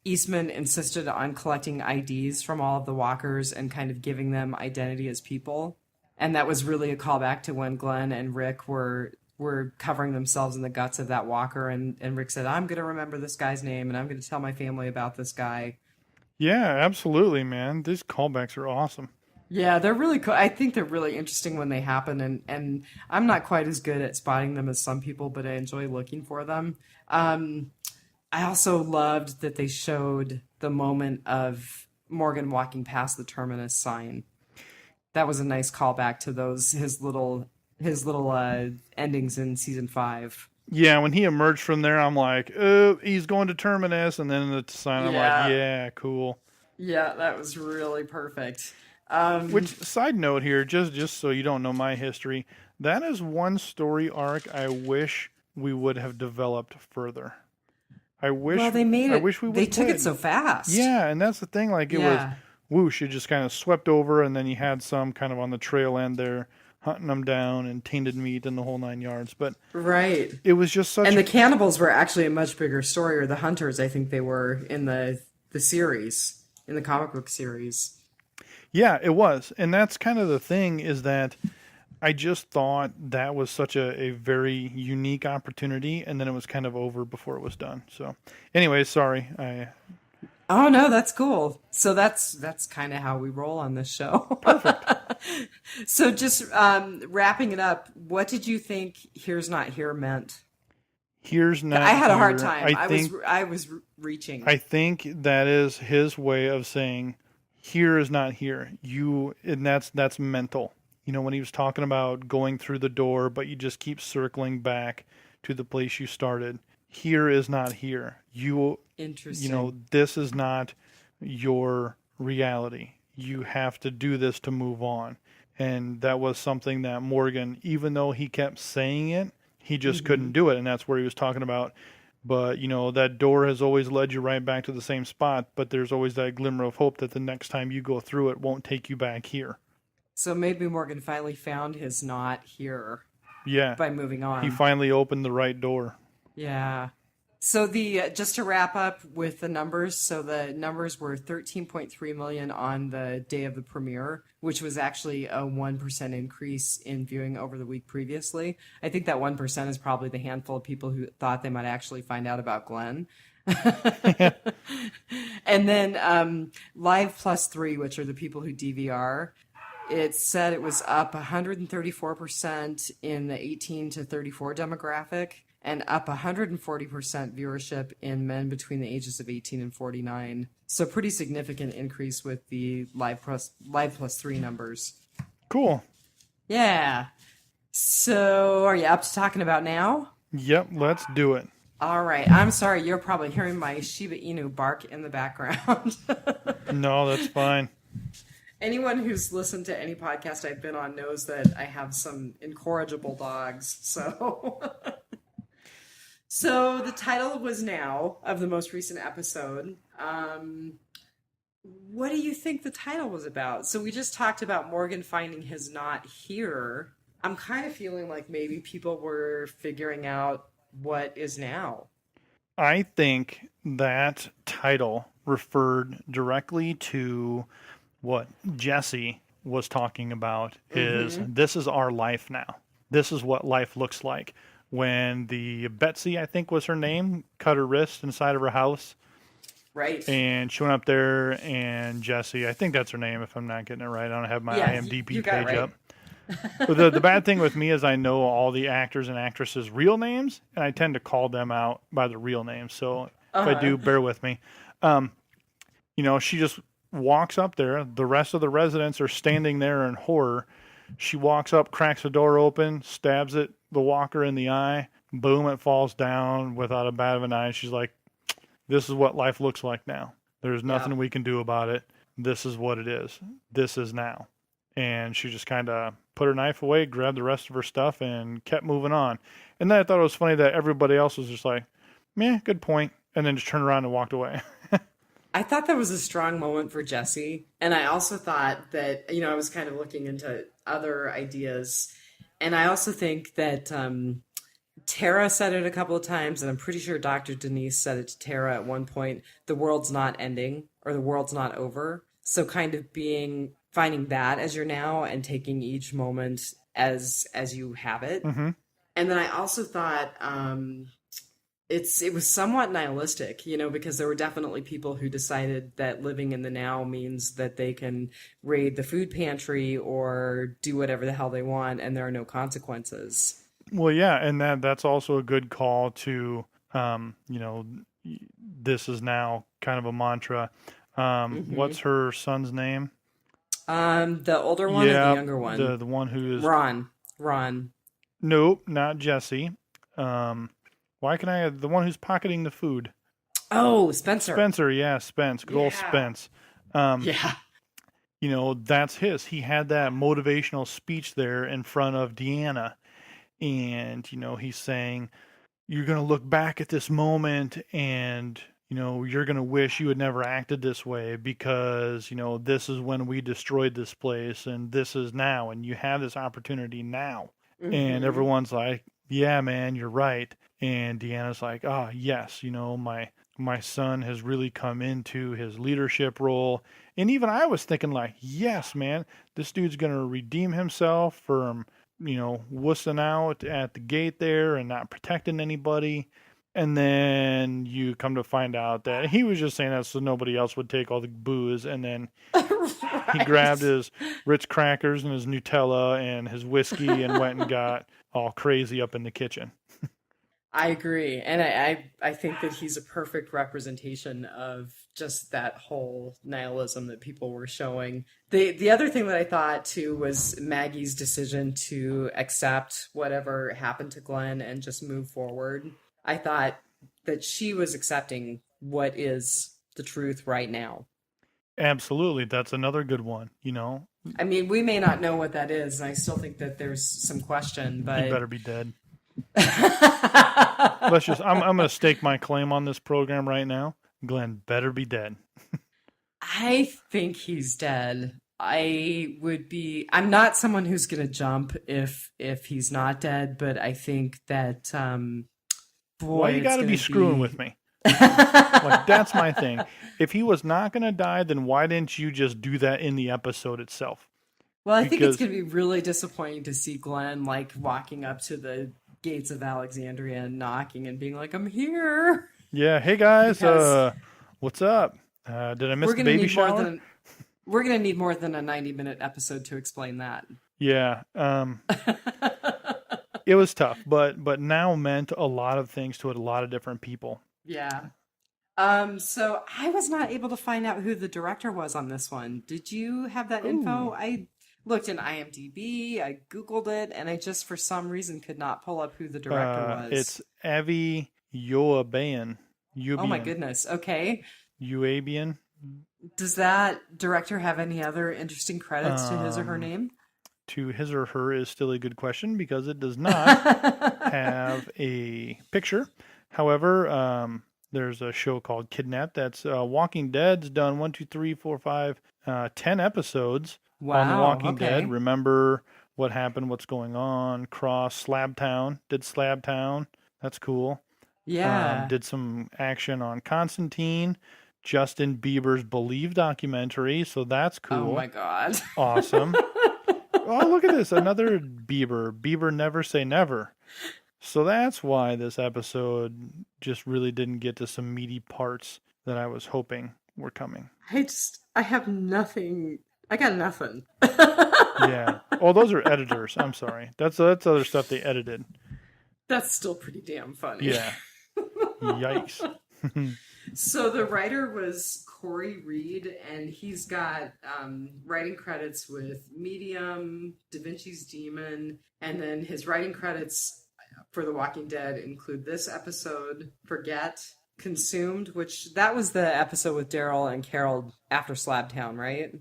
Eastman insisted on collecting IDs from all of the walkers and kind of giving them identity as people. And that was really a callback to when Glenn and Rick were covering themselves in the guts of that walker. And Rick said, I'm going to remember this guy's name and I'm going to tell my family about this guy. Yeah, absolutely, man. These callbacks are awesome. Yeah, they're really cool. I think they're really interesting when they happen. And I'm not quite as good at spotting them as some people, but I enjoy looking for them. I also loved that they showed the moment of Morgan walking past the Terminus sign. That was a nice callback to his little endings in season 5. Yeah, when he emerged from there, I'm like, oh, he's going to Terminus, and then the sign, I'm like, yeah, cool. Yeah, that was really perfect. Which, side note here, just so you don't know my history, that is one story arc I wish we would have developed further. I wish. Well, they made it. I wish we would. They took it so fast. Yeah, and that's the thing. Like it was whoosh. It just kind of swept over, and then you had some kind of on the trail end there, hunting them down and tainted meat and the whole 9 yards. But right, it was just such. And the cannibals were actually a much bigger story, or the hunters. I think they were in the series, in the comic book series. Yeah, it was, and that's kind of the thing is that. I just thought that was such a very unique opportunity, and then it was kind of over before it was done. So, anyway, sorry. Oh no, that's cool. So that's kind of how we roll on this show. Perfect. So just wrapping it up, what did you think "Here's Not Here" meant? Here's not. I had here. a hard time. I was reaching. I think that is his way of saying, "Here is not here." And that's mental. You know, when he was talking about going through the door, but you just keep circling back to the place you started. Here is not here. Interesting. You know, this is not your reality. you have to do this to move on. And that was something that Morgan, even though he kept saying it, he just couldn't Hmm. do it. And that's where he was talking about. But, that door has always led you right back to the same spot. But there's always that glimmer of hope that the next time you go through it won't take you back here. So maybe Morgan finally found his not here Yeah. by moving He on. finally opened the right door. Yeah. So the just to wrap up with the numbers, so the numbers were 13.3 million on the day of the premiere, which was actually a 1% increase in viewing over the week previously. I think that 1% is probably the handful of people who thought they might actually find out about Glenn. And then Live Plus 3, which are the people who DVR, it said it was up 134% in the 18 to 34 demographic and up 140% viewership in men between the ages of 18 and 49. So pretty significant increase with the Live Plus 3 numbers. Cool. Yeah. So are you up to talking about now? Yep, let's do it. All right. I'm sorry, you're probably hearing my Shiba Inu bark in the background. No, that's fine. Anyone who's listened to any podcast I've been on knows that I have some incorrigible dogs. So, so the title was Now of the most recent episode. What do you think the title was about? So we just talked about Morgan finding his not here. I'm kind of feeling like maybe people were figuring out what is now. I think that title referred directly to what Jesse was talking about is Mm-hmm. this is our life now. This is what life looks like. When the Betsy, I think was her name, cut her wrist inside of her house Right. and she went up there and Jesse, I think that's her name if I'm not getting it right. I don't have my Yeah, IMDb you got it page right. up. But the bad thing with me is I know all the actors and actresses' real names, and I tend to call them out by the real names. So if I Uh-huh. do, bear with me. Um, she just walks up there. The rest of the residents are standing there in horror. She walks up, cracks the door open, stabs the walker in the eye. Boom, it falls down without a bat of an eye. She's like, this is what life looks like now. There's Yeah. nothing we can do about it. This is what it is. This is now. And she just kind of put her knife away, grabbed the rest of her stuff, and kept moving on. And then I thought it was funny that everybody else was just like, meh, good point. And then just turned around and walked away. I thought that was a strong moment for Jesse. And I also thought that, I was kind of looking into other ideas. And I also think that Tara said it a couple of times, and I'm pretty sure Dr. Denise said it to Tara at one point, the world's not ending or the world's not over. So kind of finding that as your now and taking each moment as you have it. Hmm. And then I also thought it was somewhat nihilistic, because there were definitely people who decided that living in the now means that they can raid the food pantry or do whatever the hell they want and there are no consequences. Well, yeah, and that's also a good call to, this is now kind of a mantra. Hmm. What's her son's name? The older one or the Yeah, younger the one? the one who is Ron. Ron. nope, not Jesse. Um, why can I the one who's pocketing the food? Oh, Spencer. Spencer, yeah, Spence, good old Yeah. Spence. Um, Yeah. that's his. He had that motivational speech there in front of Deanna, and he's saying you're going to look back at this moment and you're going to wish you had never acted this way because this is when we destroyed this place and this is now and you have this opportunity now. And Hmm. everyone's like, yeah, man, you're right. And Deanna's like, ah, yes, my son has really come into his leadership role. And even I was thinking like, yes, man, this dude's going to redeem himself from wussing out at the gate there and not protecting anybody. And then you come to find out that he was just saying that so nobody else would take all the booze. And then he grabbed Right. his Ritz crackers and his Nutella and his whiskey and went and got all crazy up in the kitchen. I agree. And I think that he's a perfect representation of just that whole nihilism that people were showing. The other thing that I thought too was Maggie's decision to accept whatever happened to Glenn and just move forward. I thought that she was accepting what is the truth right now. Absolutely. That's another good one. I mean, we may not know what that is, and I still think that there's some question, He but better be dead. I'm going to stake my claim on this program right now. Glenn better be dead. I think he's dead. I'm not someone who's gonna jump if he's not dead, but I think that Why boy, you it's got to be gonna screwing be with me? Like, that's my thing. If he was not going to die, then why didn't you just do that in the episode itself? well, I think it's Because, gonna be really disappointing to see Glenn like walking up to the gates of Alexandria and knocking and being like, "I'm here," yeah, hey guys, because what's up? Did I miss we're the gonna baby need more shower? than we're gonna need more than a 90-minute episode to explain that. Yeah, it was tough, but now meant a lot of things to a lot of different people. Yeah. So I was not able to find out who the director was on this one. Did you have that info? Ooh, I looked in IMDb, I Googled it, and I just for some reason could not pull up who the director was. it's Avi Yoabian, Oh my Yubian, goodness. Okay. Uabian. Does that director have any other interesting credits to his or her Um, name? to his or her is still a good question because it does not have a picture. However, there's a show called Kidnapped that's Walking Dead's done 1, 2, 3, 4, 5, 10 episodes on The Wow, Walking Dead. okay. Remember what happened, what's going on. Cross Slabtown, did Slabtown. That's cool. Yeah. Did some action on Constantine, Justin Bieber's Believe documentary, so that's Oh my cool. God. Awesome. Oh, look at this. Another Bieber. Bieber never say never. So that's why this episode just really didn't get to some meaty parts that I was hoping were coming. I have nothing. I got nothing. Yeah. Oh, those are editors. I'm sorry. That's other stuff they edited. That's still pretty damn funny. Yeah. Yikes. So the writer was Corey Reed, and he's got writing credits with Medium, Da Vinci's Demon, and then his writing credits for The Walking Dead include this episode, Forget, Consumed, which that was the episode with Daryl and Carol after Slabtown, right?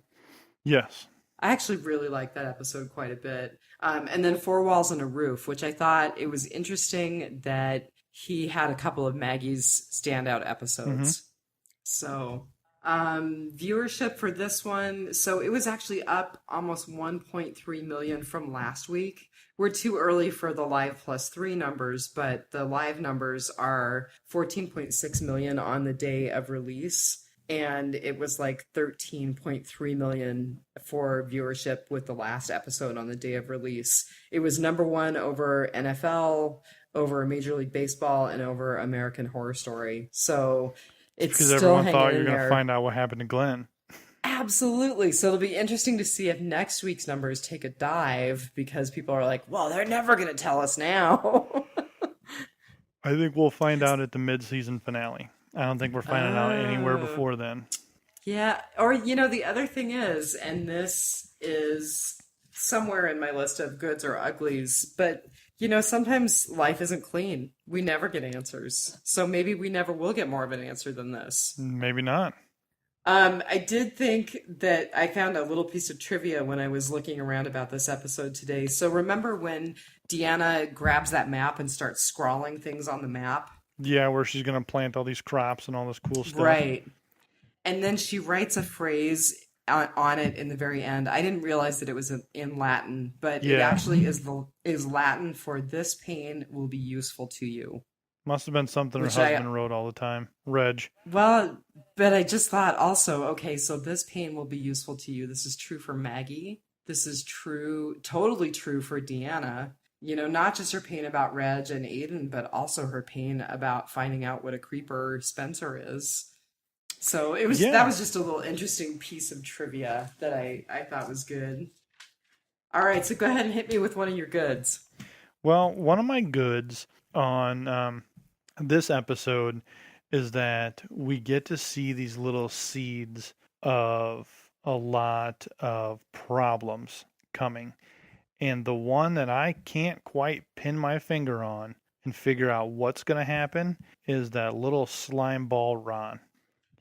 Yes. I actually really liked that episode quite a bit. And then Four Walls and a Roof, which I thought it was interesting that he had a couple of Maggie's standout Mm-hmm. episodes. So, viewership for this one, so it was actually up almost 1.3 million from last week. We're too early for the live plus three numbers, but the live numbers are 14.6 million on the day of release. And it was like 13.3 million for viewership with the last episode on the day of release. It was number one over NFL, over Major League Baseball, and over American Horror Story. So It's it's because still everyone hanging thought you in were going to there. find out what happened to Glenn. Absolutely. So it'll be interesting to see if next week's numbers take a dive because people are like, well, they're never going to tell us now. I think we'll find out at the mid-season finale. I don't think we're finding out anywhere Oh. before then. Yeah, or the other thing is, and this is somewhere in my list of goods or uglies, but sometimes life isn't clean. We never get answers. So maybe we never will get more of an answer than this. Maybe not. I did think that I found a little piece of trivia when I was looking around about this episode today. So remember when Deanna grabs that map and starts scrawling things on the map? Yeah, where she's going to plant all these crops and all this cool stuff. Right. And then she writes a phrase on it in the very end. I didn't realize that it was in Latin, but it Yeah. actually is Latin for "this pain will be useful to you." Must have been something her Which I husband wrote all the time. Reg. well, but I just thought also, okay, so this pain will be useful to you. This is true for Maggie. This is true, totally true for Deanna. Not just her pain about Reg and Aiden, but also her pain about finding out what a creeper Spencer is. So that Yeah. was just a little interesting piece of trivia that I thought was good. All right, so go ahead and hit me with one of your goods. Well, one of my goods on this episode is that we get to see these little seeds of a lot of problems coming. And the one that I can't quite pin my finger on and figure out what's going to happen is that little slime ball Ron.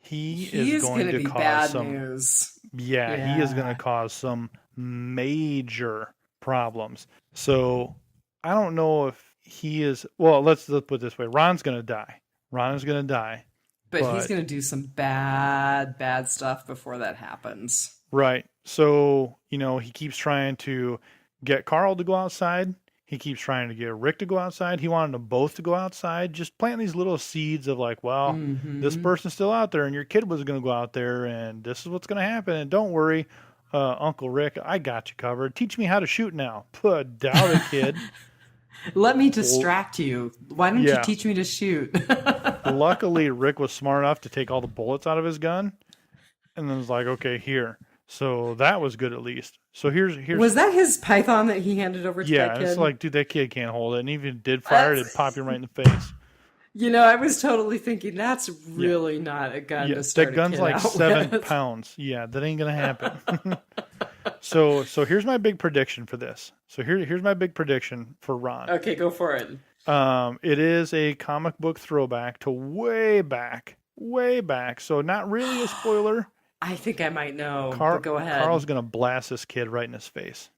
he He is is going going to to be cause bad some, news. yeah, he is going to Yeah. cause some major problems. So I don't know if he is, well, let's put it this way. Ron's going to die. Ron is going to die, But he's but going to do some bad, bad stuff before that happens. right. So, he keeps trying to get Carl to go outside. He keeps trying to get Rick to go outside. He wanted them both to go outside. Just plant these little seeds of like, well, this Hmm. person's still out there and your kid was going to go out there and this is what's going to happen. And don't worry, Uncle Rick, I got you covered. Teach me how to shoot now. Put doubt it, kid. Let me Well, distract you. Why don't you yeah. teach me to shoot? Luckily, Rick was smart enough to take all the bullets out of his gun and then was like, okay, here. So that was good at least. So here's Was that his python that he handed over to yeah, that and it's kid? like, dude, that kid can't hold it. And even if it did fire it, That's, it'd pop you right in the face. I was totally thinking that's Yeah. really not a gun Yeah. to That start a gun's kid like out seven with. pounds. Yeah, that ain't gonna happen. So here's my big prediction for this. So here's my big prediction for Ron. Okay, go for it. It is a comic book throwback to way back, way back. So not really a spoiler. I think I might know, but go Carl's ahead. gonna blast this kid right in his face.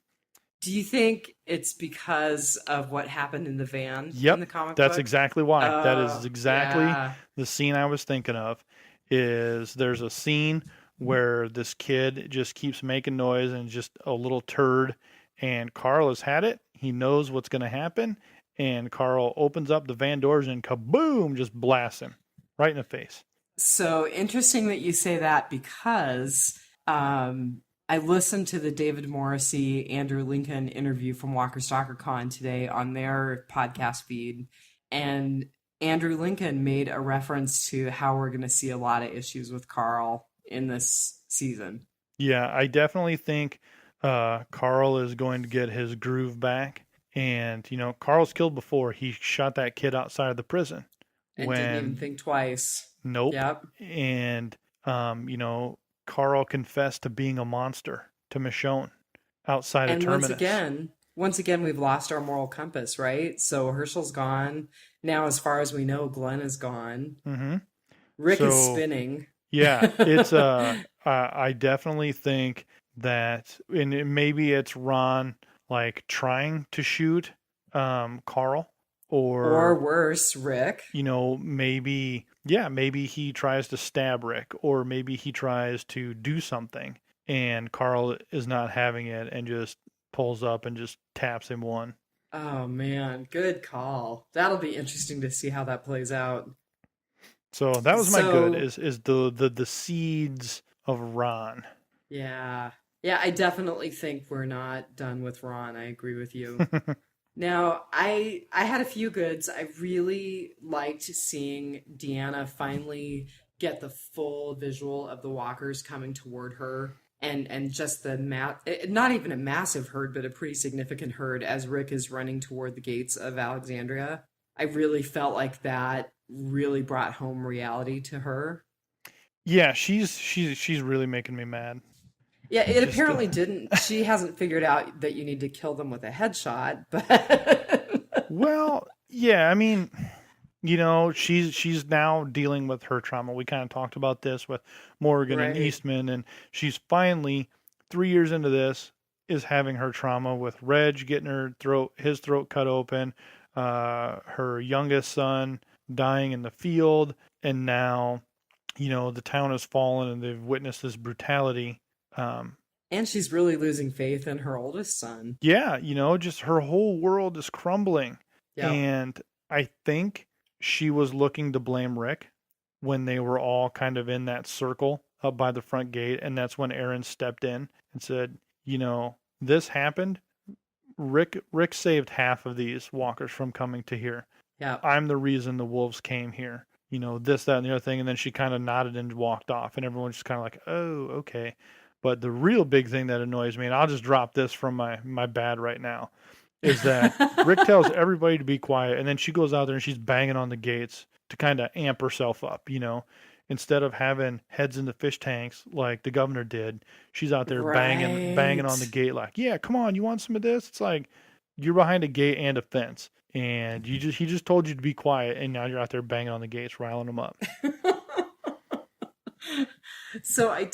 Do you think it's because of what happened in the van in Yep, the comic that's book? exactly why. That is Oh, exactly yeah. the scene I was thinking of. Is there's a scene where this kid just keeps making noise and just a little turd, and Carl has had it. He knows what's going to happen, and Carl opens up the van doors and kaboom, just blasts him right in the face. So interesting that you say that because I listened to the David Morrissey, Andrew Lincoln interview from Walker Stalker Con today on their podcast feed. And Andrew Lincoln made a reference to how we're going to see a lot of issues with Carl in this season. Yeah, I definitely think Carl is going to get his groove back. And, Carl's killed before. He shot that kid outside of the prison And didn't even when think twice. nope. Yep. And, Carl confessed to being a monster to Michonne outside of And Terminus. once again, we've lost our moral compass, right? So Herschel's gone. Now, as far as we know, Glenn is gone. Hmm. Rick is So, spinning. yeah, it's, I definitely think that, and maybe it's Ron, like, trying to shoot, Carl, Or or, worse, Rick. maybe, yeah, maybe he tries to stab Rick, or maybe he tries to do something and Carl is not having it and just pulls up and just taps him one. Oh man, good call. That'll be interesting to see how that plays out. So that was my good So, is the seeds of Ron. yeah. Yeah, I definitely think we're not done with Ron. I agree with you. Now, I had a few goods. I really liked seeing Deanna finally get the full visual of the walkers coming toward her and just the not even a massive herd, but a pretty significant herd as Rick is running toward the gates of Alexandria. I really felt like that really brought home reality to her. Yeah, she's really making me mad. Yeah, it Just apparently didn't. She hasn't figured out that you need to kill them with a headshot, but well, yeah, I mean, she's now dealing with her trauma. We kind of talked about this with Morgan and right. Eastman, and she's finally 3 years into this is having her trauma with Reg getting his throat cut open, her youngest son dying in the field, and now, the town has fallen and they've witnessed this brutality. Um, And she's really losing faith in her oldest son. yeah, just her whole world is crumbling. Yep. And I think she was looking to blame Rick when they were all kind of in that circle up by the front gate. And that's when Aaron stepped in and said, this happened. Rick saved half of these walkers from coming to here. Yep. I'm the reason the wolves came here. This, that, and the other thing. And then she kind of nodded and walked off. And everyone's just kind of like, oh, okay. But the real big thing that annoys me, and I'll just drop this from my bad right now, is that Rick tells everybody to be quiet, and then she goes out there and she's banging on the gates to kind of amp herself up, Instead of having heads in the fish tanks like the governor did, she's out there banging on the Right. gate like, yeah, come on, you want some of this? It's like you're behind a gate and a fence, and he just told you to be quiet, and now you're out there banging on the gates, riling them up. So I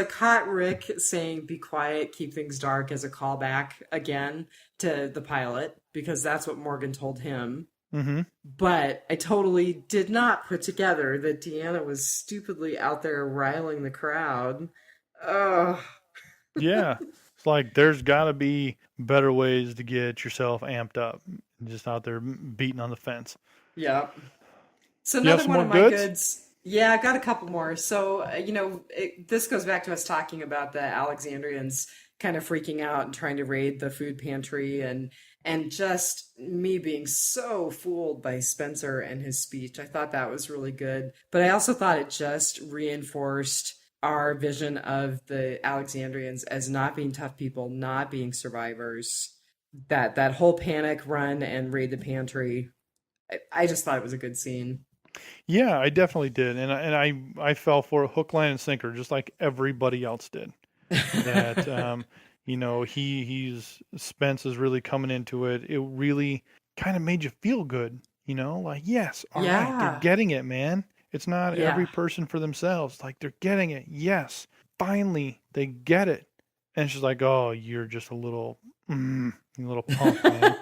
caught Rick saying "be quiet, keep things dark" as a callback again to the pilot because that's what Morgan told him. Hmm. But I totally did not put together that Deanna was stupidly out there riling the crowd. Oh, Yeah. It's like there's got to be better ways to get yourself amped up. Just out there beating on the fence. yeah. So You have another some one more of my goods? goods. Yeah, I got a couple more. So, this goes back to us talking about the Alexandrians kind of freaking out and trying to raid the food pantry and just me being so fooled by Spencer and his speech. I thought that was really good. But I also thought it just reinforced our vision of the Alexandrians as not being tough people, not being survivors. That whole panic run and raid the pantry. I just thought it was a good scene. Yeah, I definitely did, and I fell for a hook, line, and sinker, just like everybody else did. That he's Spence is really coming into it. It really kind of made you feel good. Like yes, all right, they're Yeah. getting it, man. It's not every Yeah. person for themselves. Like they're getting it. Yes, finally they get it. And she's like, "Oh, you're just a you little punk, man."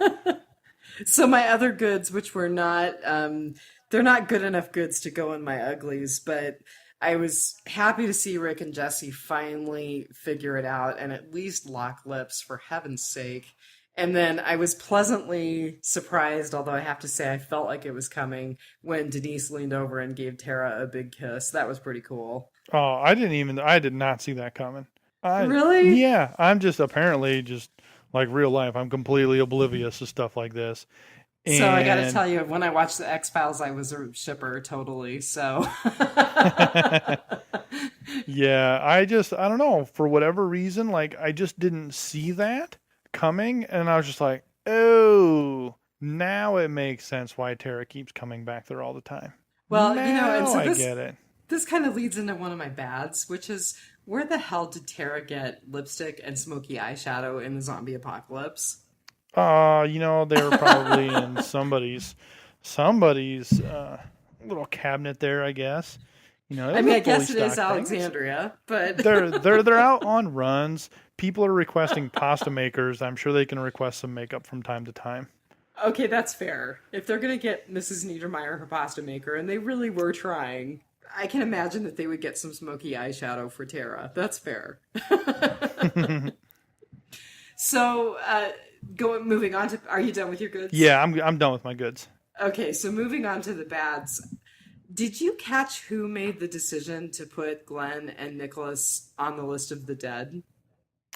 So my other goods, which were not, they're not good enough goods to go in my uglies, but I was happy to see Rick and Jesse finally figure it out and at least lock lips for heaven's sake. And then I was pleasantly surprised, although I have to say I felt like it was coming when Denise leaned over and gave Tara a big kiss. That was pretty cool. Oh, I did not see that coming. Really? Yeah, I'm just apparently just like real life. I'm completely oblivious to stuff like this. So I got to And tell you, when I watched the X Files, I was a shipper totally. So yeah, I don't know, for whatever reason, like I just didn't see that coming. And I was just like, oh, now it makes sense why Tara keeps coming back there all the time. well, and Now so I this get it. this kind of leads into one of my bads, which is where the hell did Tara get lipstick and smoky eyeshadow in the zombie apocalypse? They were probably in somebody's little cabinet there, I guess. It I was mean, a I fully guess it is stocked thing. Alexandria, but They're out on runs. People are requesting pasta makers. I'm sure they can request some makeup from time to time. okay, that's fair. If they're gonna get Mrs. Niedermeyer her pasta maker, and they really were trying, I can imagine that they would get some smoky eyeshadow for Tara. That's fair. So, moving on to, are you done with your goods? Yeah, I'm done with my goods. Okay, so moving on to the bads. Did you catch who made the decision to put Glenn and Nicholas on the list of the dead?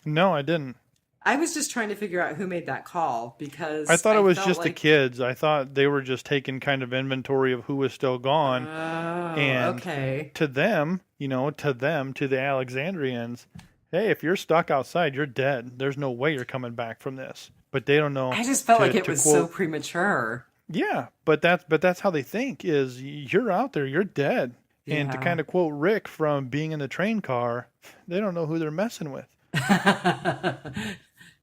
No, I didn't. I was just trying to figure out who made that call I because thought it I was felt just the like, kids. I thought they were just taking kind of inventory of who was still gone. oh, And okay. to them, to the Alexandrians, hey, if you're stuck outside, you're dead. There's no way you're coming back from this. But they don't know I just felt like it to was so quote, premature. yeah, but that's how they think is you're out there, you're dead. And to Yeah. kind of quote Rick from being in the train car, they don't know who they're messing with.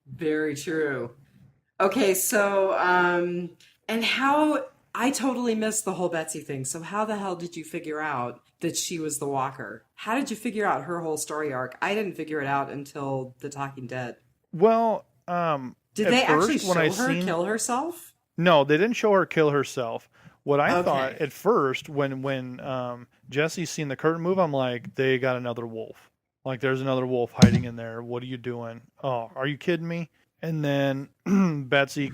Very true. Okay, so and how I totally missed the whole Betsy thing. So how the hell did you figure out that she was the walker? How did you figure out her whole story arc? I didn't figure it out until The Talking Dead. Well, Did at they actually first when I show her seen kill herself? no, they didn't show her kill herself. What I thought Okay. at first when Jesse's seen the curtain move, I'm like, they got another wolf. Like there's another wolf hiding in there. What are you doing? Oh, are you kidding me? And then Betsy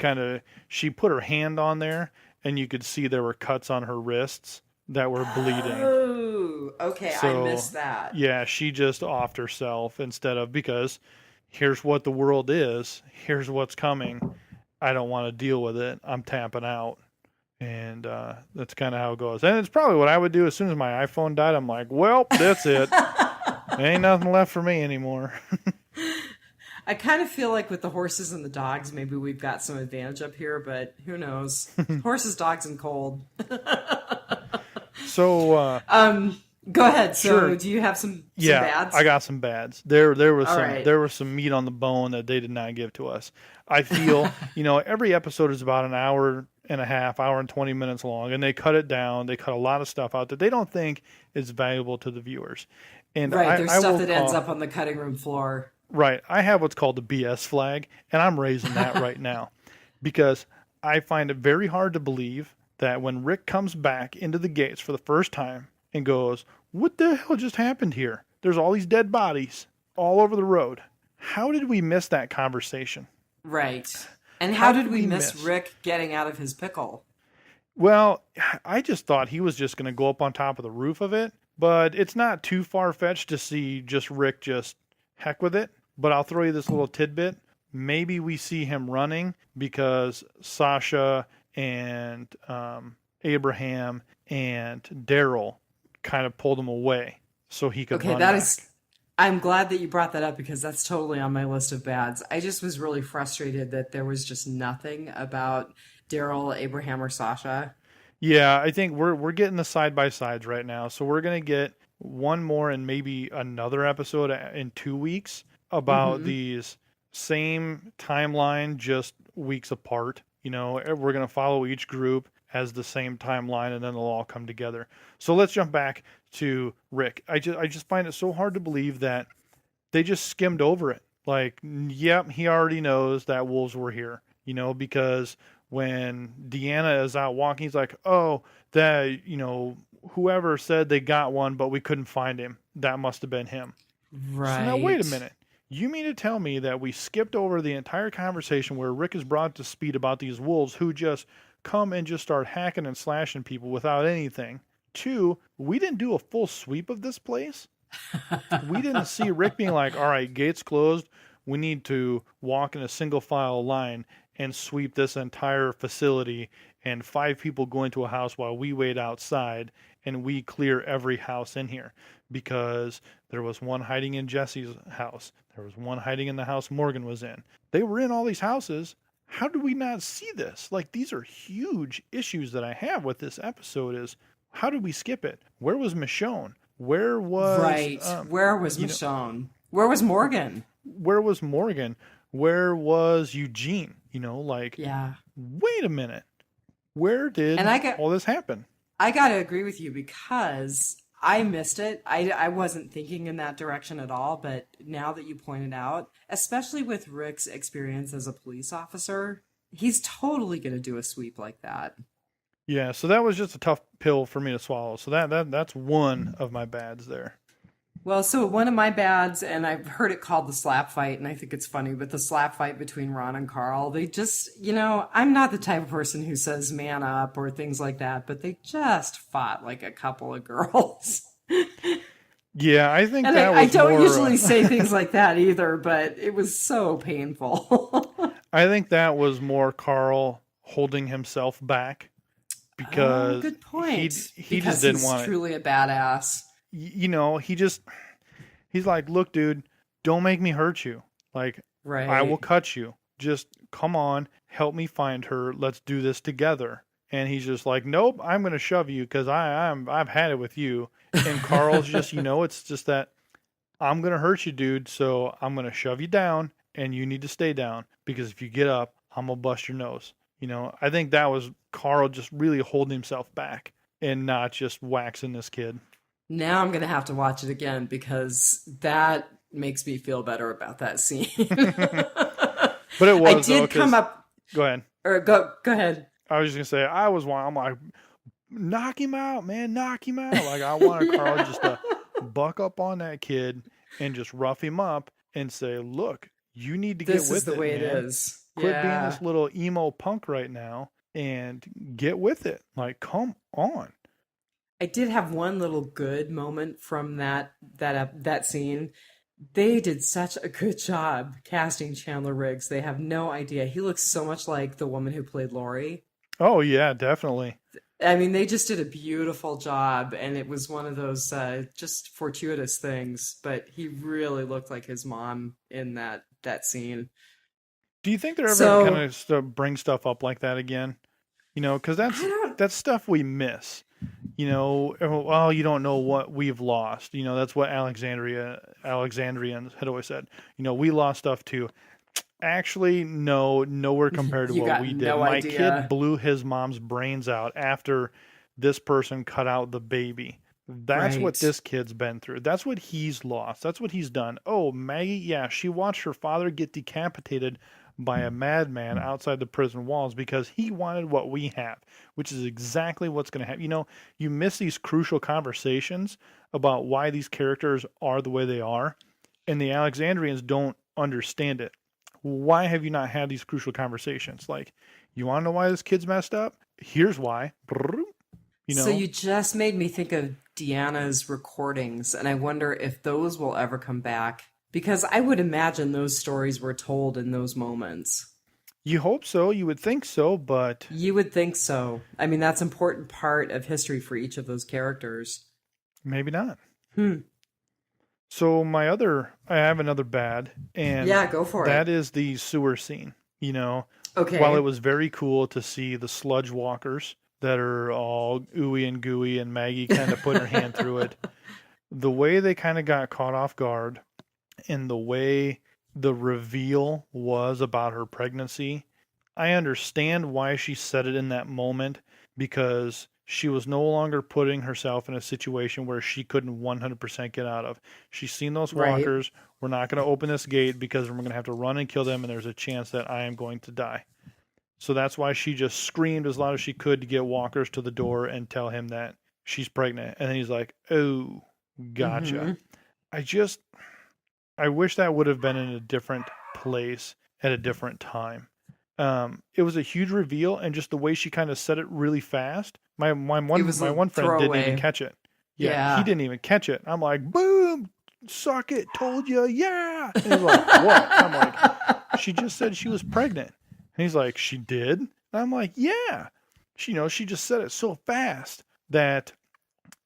she put her hand on there and you could see there were cuts on her wrists that were bleeding. Oh, okay. I So missed that. yeah, she just offed herself instead of because here's what the world is, here's what's coming. I don't want to deal with it. I'm tapping out. And that's kind of how it goes. And it's probably what I would do as soon as my iPhone died. I'm like, well, that's it. There ain't nothing left for me anymore. I kind of feel like with the horses and the dogs, maybe we've got some advantage up here, but who knows? Horses, dogs, and cold. So, Go ahead. So, sure. do you have some Yeah, bads? I got some bads. There was All some right. there was some meat on the bone that they did not give to us. I feel, every episode is about an hour and a half, hour and 20 minutes long, and they cut it down. They cut a lot of stuff out that they don't think is valuable to the viewers. And Right, there's I stuff will that ends call, up on the cutting room floor. right, I have what's called the BS flag, and I'm raising that right now because I find it very hard to believe that when Rick comes back into the gates for the first time and goes, "What the hell just happened here? There's all these dead bodies all over the road." How did we miss that conversation? Right. And how How did did we we miss miss? Rick getting out of his pickle? Well, I just thought he was just going to go up on top of the roof of it, but it's not too far fetched to see just Rick just heck with it. But I'll throw you this little tidbit. Maybe we see him running because Sasha and Abraham and Daryl kind of pulled him away so he could Okay, run that back. is. I'm glad that you brought that up because that's totally on my list of bads. I just was really frustrated that there was just nothing about Daryl, Abraham, or Sasha. Yeah, I think we're getting the side by sides right now. So we're gonna get one more and maybe another episode in 2 weeks about Mm-hmm. these same timeline, just weeks apart. We're gonna follow each group as the same timeline, and then they'll all come together. So let's jump back to Rick. I just find it so hard to believe that they just skimmed over it. Like, yep, he already knows that wolves were here, because when Deanna is out walking, he's like, oh, whoever said they got one, but we couldn't find him. That must have been him. So now, wait a Right. minute. You mean to tell me that we skipped over the entire conversation where Rick is brought to speed about these wolves who just come and just start hacking and slashing people without anything? Two, we didn't do a full sweep of this place. We didn't see Rick being like, all right, gates closed. We need to walk in a single file line and sweep this entire facility, and 5 people go into a house while we wait outside and we clear every house in here because there was one hiding in Jesse's house. There was one hiding in the house Morgan was in. They were in all these houses. How did we not see this? Like, these are huge issues that I have with this episode is how did we skip it? Where was Michonne? Where was Right. Where was Michonne? Where was Morgan? where was Morgan? Where was Eugene? Like, Yeah. wait a minute. Where did And all this happen? I got to agree with you because I missed it. I wasn't thinking in that direction at all, but now that you pointed out, especially with Rick's experience as a police officer, he's totally going to do a sweep like that. Yeah, so that was just a tough pill for me to swallow. So that's one of my bads there. Well, so one of my bads, and I've heard it called the slap fight, and I think it's funny, but the slap fight between Ron and Carl, they just, I'm not the type of person who says man up or things like that, but they just fought like a couple of girls. Yeah, I think And that I was don't more. usually say things like that either, but it was so painful. I think that was more Carl holding himself back Oh, because good point. he Because just didn't he's want it. truly a badass. He's like, look, dude, don't make me hurt you. Like, I will Right. cut you. Just come on, help me find her. Let's do this together. And he's just like, nope, I'm going to shove you because I've had it with you. And Carl's just, it's just that I'm going to hurt you, dude. So I'm going to shove you down and you need to stay down because if you get up, I'm going to bust your nose. I think that was Carl just really holding himself back and not just waxing this kid. Now I'm going to have to watch it again because that makes me feel better about that scene. But it I was, though, did come because, up, go ahead. or go ahead. I was just going to say, I'm like, knock him out, man, knock him out. Like, I wanted Carl just to buck up on that kid and just rough him up and say, look, you need to get This is with the it, way man. it is. Quit being Yeah. this little emo punk right now and get with it. Like, come on. I did have one little good moment from that scene. They did such a good job casting Chandler Riggs. They have no idea. He looks so much like the woman who played Lori. Oh, yeah, definitely. I mean, they just did a beautiful job, and it was one of those just fortuitous things. But he really looked like his mom in that scene. Do you think they're ever So going to bring stuff up like that again? Because I don't. that's stuff we miss. Well, you don't know what we've lost. That's what Alexandrians had always said. We lost stuff too. Actually, no, nowhere compared to You what got we did. no My kid idea. blew his mom's brains out after this person cut out the baby. That's what Right. this kid's been through. That's what he's lost. That's what he's done. Oh, Maggie, yeah, she watched her father get decapitated by a madman outside the prison walls because he wanted what we have, which is exactly what's going to happen. You miss these crucial conversations about why these characters are the way they are, and the Alexandrians don't understand it. Why have you not had these crucial conversations? Like, you want to know why this kid's messed up? Here's why. You So know, you just made me think of Deanna's recordings, and I wonder if those will ever come back. Because I would imagine those stories were told in those moments. you hope so, you would think so, but You would think so. I mean, that's an important part of history for each of those characters. maybe not. Hmm. So I have another bad, and Yeah, go for it. that is the sewer scene. While it Okay. was very cool to see the sludge walkers that are all ooey and gooey and Maggie kind of putting her hand through it, the way they kind of got caught off guard and the way the reveal was about her pregnancy, I understand why she said it in that moment because she was no longer putting herself in a situation where she couldn't 100% get out of. She's seen those Right. walkers. We're not going to open this gate because we're going to have to run and kill them, and there's a chance that I am going to die. So that's why she just screamed as loud as she could to get walkers to the door and tell him that she's pregnant. And then he's like, oh, gotcha. Mm-hmm. I just, I wish that would have been in a different place at a different time. It was a huge reveal, and just the way she kind of said it really fast. It was My a one friend didn't even throwaway. catch it. Yeah, he Yeah. didn't even catch it. I'm like, boom, suck it, told you, yeah. And he's like, what? I'm like, she just said she was pregnant. And he's like, she did? And I'm like, yeah. She just said it so fast that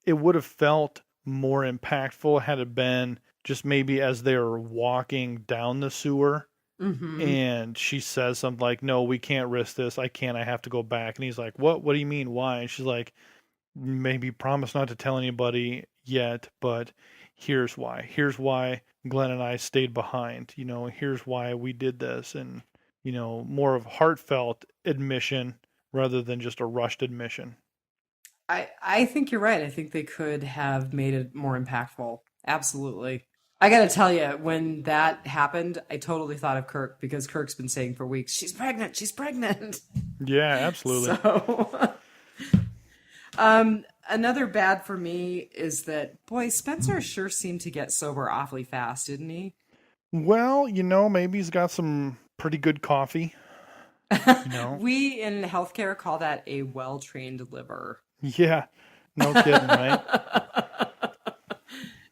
it would have felt more impactful had it been just maybe as they were walking down the sewer Mm-hmm. and she says something like, no, we can't risk this. I can't. I have to go back. And he's like, what do you mean? Why? And she's like, maybe promise not to tell anybody yet, but here's why Glenn and I stayed behind. Here's why we did this. And more of heartfelt admission rather than just a rushed admission. I think you're right. I think they could have made it more impactful. Absolutely. I gotta tell you, when that happened, I totally thought of Kirk because Kirk's been saying for weeks, she's pregnant, she's pregnant. Yeah, absolutely. So, another bad for me is that, boy, Spencer sure seemed to get sober awfully fast, didn't he? Well, maybe he's got some pretty good coffee, you know? We in healthcare call that a well-trained liver. Yeah, no kidding, right?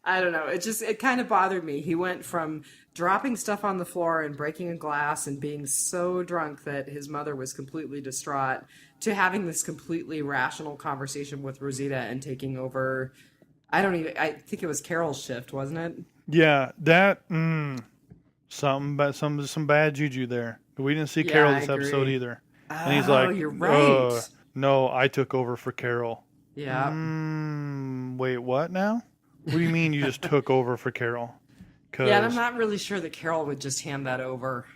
I don't know. It kind of bothered me. He went from dropping stuff on the floor and breaking a glass and being so drunk that his mother was completely distraught to having this completely rational conversation with Rosita and taking over. I think it was Carol's shift, wasn't it? Yeah, some bad juju there. We didn't see Yeah, Carol I this episode agree. either. And he's Oh, like, you're right. no, I took over for Carol. Yeah. Wait, what now? What do you mean you just took over for Carol? Yeah, and I'm Because not really sure that Carol would just hand that over.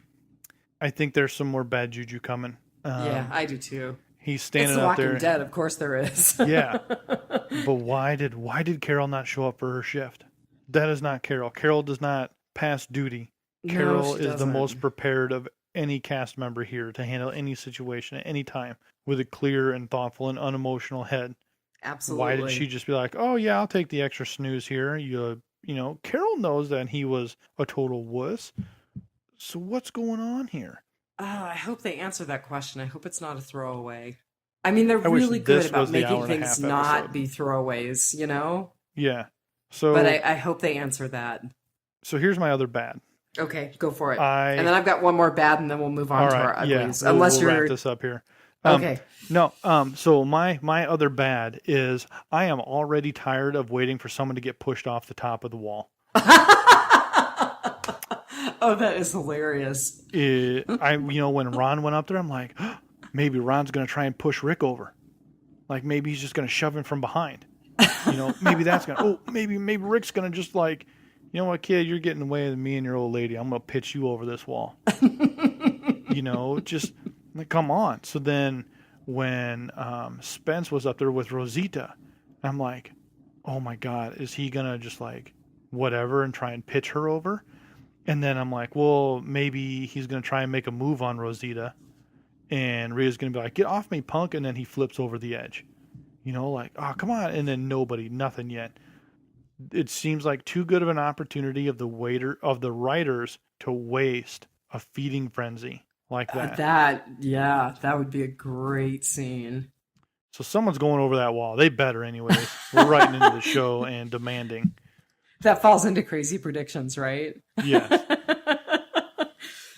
I think there's some more bad juju coming. Yeah, I do too. He's It's standing The out Walking there. Dead, of course there is. Yeah, but why did Carol not show up for her shift? That is not Carol. Carol does not pass duty. No, Carol she is the most doesn't. prepared of any cast member here to handle any situation at any time with a clear and thoughtful and unemotional head. Why did she Absolutely. just be like, "Oh yeah, I'll take the extra snooze here"? Carol knows that he was a total wuss. So what's going on here? Oh, I hope they answer that question. I hope it's not a throwaway. I mean, they're I wish really good this about was the making hour and a things half not episode. be throwaways, you know? Yeah. But So I hope they answer that. so here's my other bad. Okay, go for it. And I then I've got one more bad, and then we'll move on All to right, our yeah, uglies. we'll Unless we'll wrap you're this up here. okay. No, so my other bad is I am already tired of waiting for someone to get pushed off the top of the wall. Oh, that is hilarious. When Ron went up there, I'm like, maybe Ron's gonna try and push Rick over. Like maybe he's just gonna shove him from behind. Maybe that's gonna. Oh, maybe Rick's gonna just like, you know what, kid, you're getting in the way of me and your old lady. I'm gonna pitch you over this wall. just like, come on. So then when Spence was up there with Rosita, I'm like, oh my God, is he going to just like whatever and try and pitch her over? And then I'm like, well, maybe he's going to try and make a move on Rosita. And Rhea's going to be like, get off me, punk. And then he flips over the edge. Like, oh, come on. And then nothing yet. It seems like too good of an opportunity of the writers to waste a feeding frenzy like that. That would be a great scene. So someone's going over that wall. They better anyways. We're writing into the show and demanding. That falls into crazy predictions, right? Yes.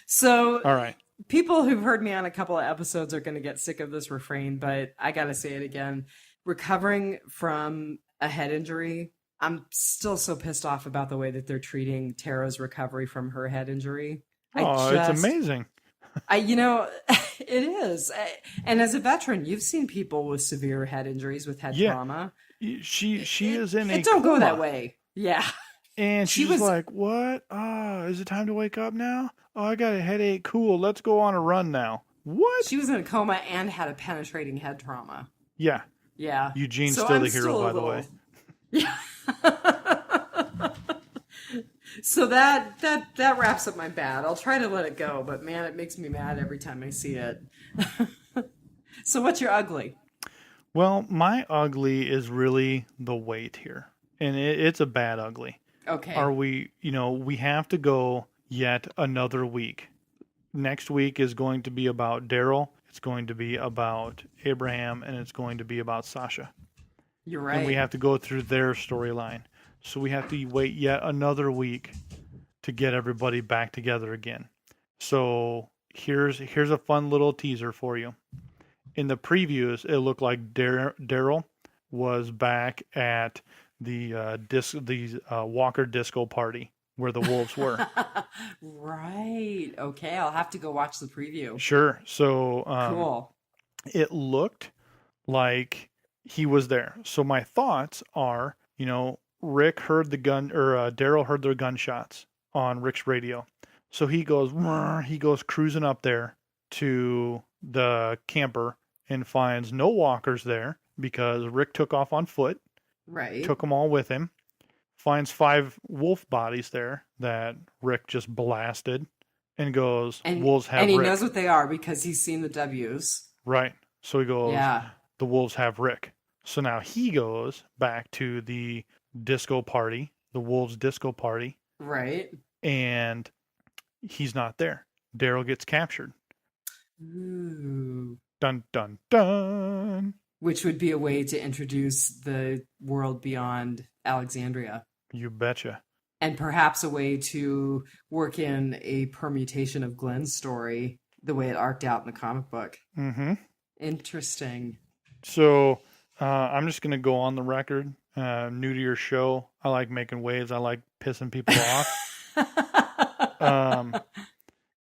So, all right. People who've heard me on a couple of episodes are going to get sick of this refrain, but I got to say it again. Recovering from a head injury, I'm still so pissed off about the way that they're treating Tara's recovery from her head injury. It's amazing. It is. And as a veteran, you've seen people with severe head injuries, with head trauma. She is in a don't coma. go that way. Yeah. And she was like, what? Is it time to wake up now? Oh, I got a headache. Cool. Let's go on a run now. What? She was in a coma and had a penetrating head trauma. Yeah. Yeah. Eugene's still the hero, by the way. Yeah. So that wraps up my bad. I'll try to let it go, but man, it makes me mad every time I see it. So what's your ugly? Well, my ugly is really the wait here. And it's a bad ugly. Okay. Are we, we have to go yet another week. Next week is going to be about Daryl. It's going to be about Abraham, and it's going to be about Sasha. You're right. And we have to go through their storyline. So we have to wait yet another week to get everybody back together again. So here's a fun little teaser for you. In the previews, it looked like Daryl was back at the Walker disco party where the wolves were. Right. Okay, I'll have to go watch the preview. Sure. So cool. It looked like he was there. So my thoughts are, Rick heard the gun, or Daryl heard their gunshots on Rick's radio. So he goes cruising up there to the camper and finds no walkers there because Rick took off on foot. Right. Took them all with him. Finds 5 wolf bodies there that Rick just blasted and goes, wolves have Rick. And he knows what they are because he's seen the W's. Right. So he goes, yeah. The wolves have Rick. So now he goes back to the disco party, the wolves disco party. Right. And he's not there. Daryl gets captured. Ooh. Dun, dun, dun. Which would be a way to introduce the world beyond Alexandria. You betcha. And perhaps a way to work in a permutation of Glenn's story the way it arced out in the comic book. Mm-hmm. Interesting. So I'm just going to go on the record. New to your show. I like making waves. I like pissing people off.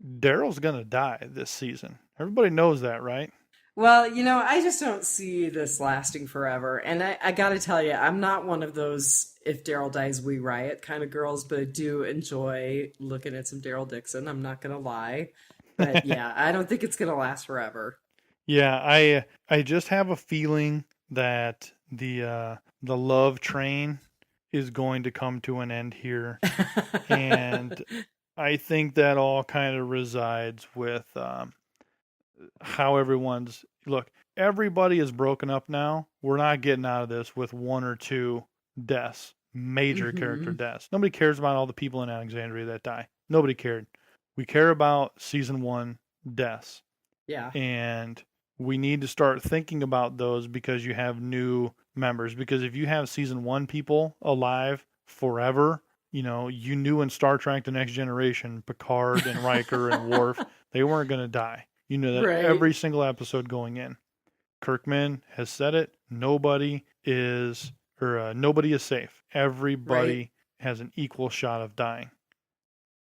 Daryl's going to die this season. Everybody knows that, right? Well, I just don't see this lasting forever. And I got to tell you, I'm not one of those if Daryl dies, we riot kind of girls, but I do enjoy looking at some Daryl Dixon. I'm not going to lie. But yeah, I don't think it's going to last forever. Yeah, I just have a feeling that the love train is going to come to an end here. And I think that all kind of resides with how everybody is broken up now. We're not getting out of this with 1 or 2 deaths, major character deaths. Nobody cares about all the people in Alexandria that die. Nobody cared. We care about season 1 deaths. Yeah. And we need to start thinking about those because you have new members. Because if you have season 1 people alive forever, you knew in Star Trek The Next Generation, Picard and Riker and Worf, they weren't going to die. You know that right. Every single episode going in. Kirkman has said it. Nobody is safe. Everybody has an equal shot of dying.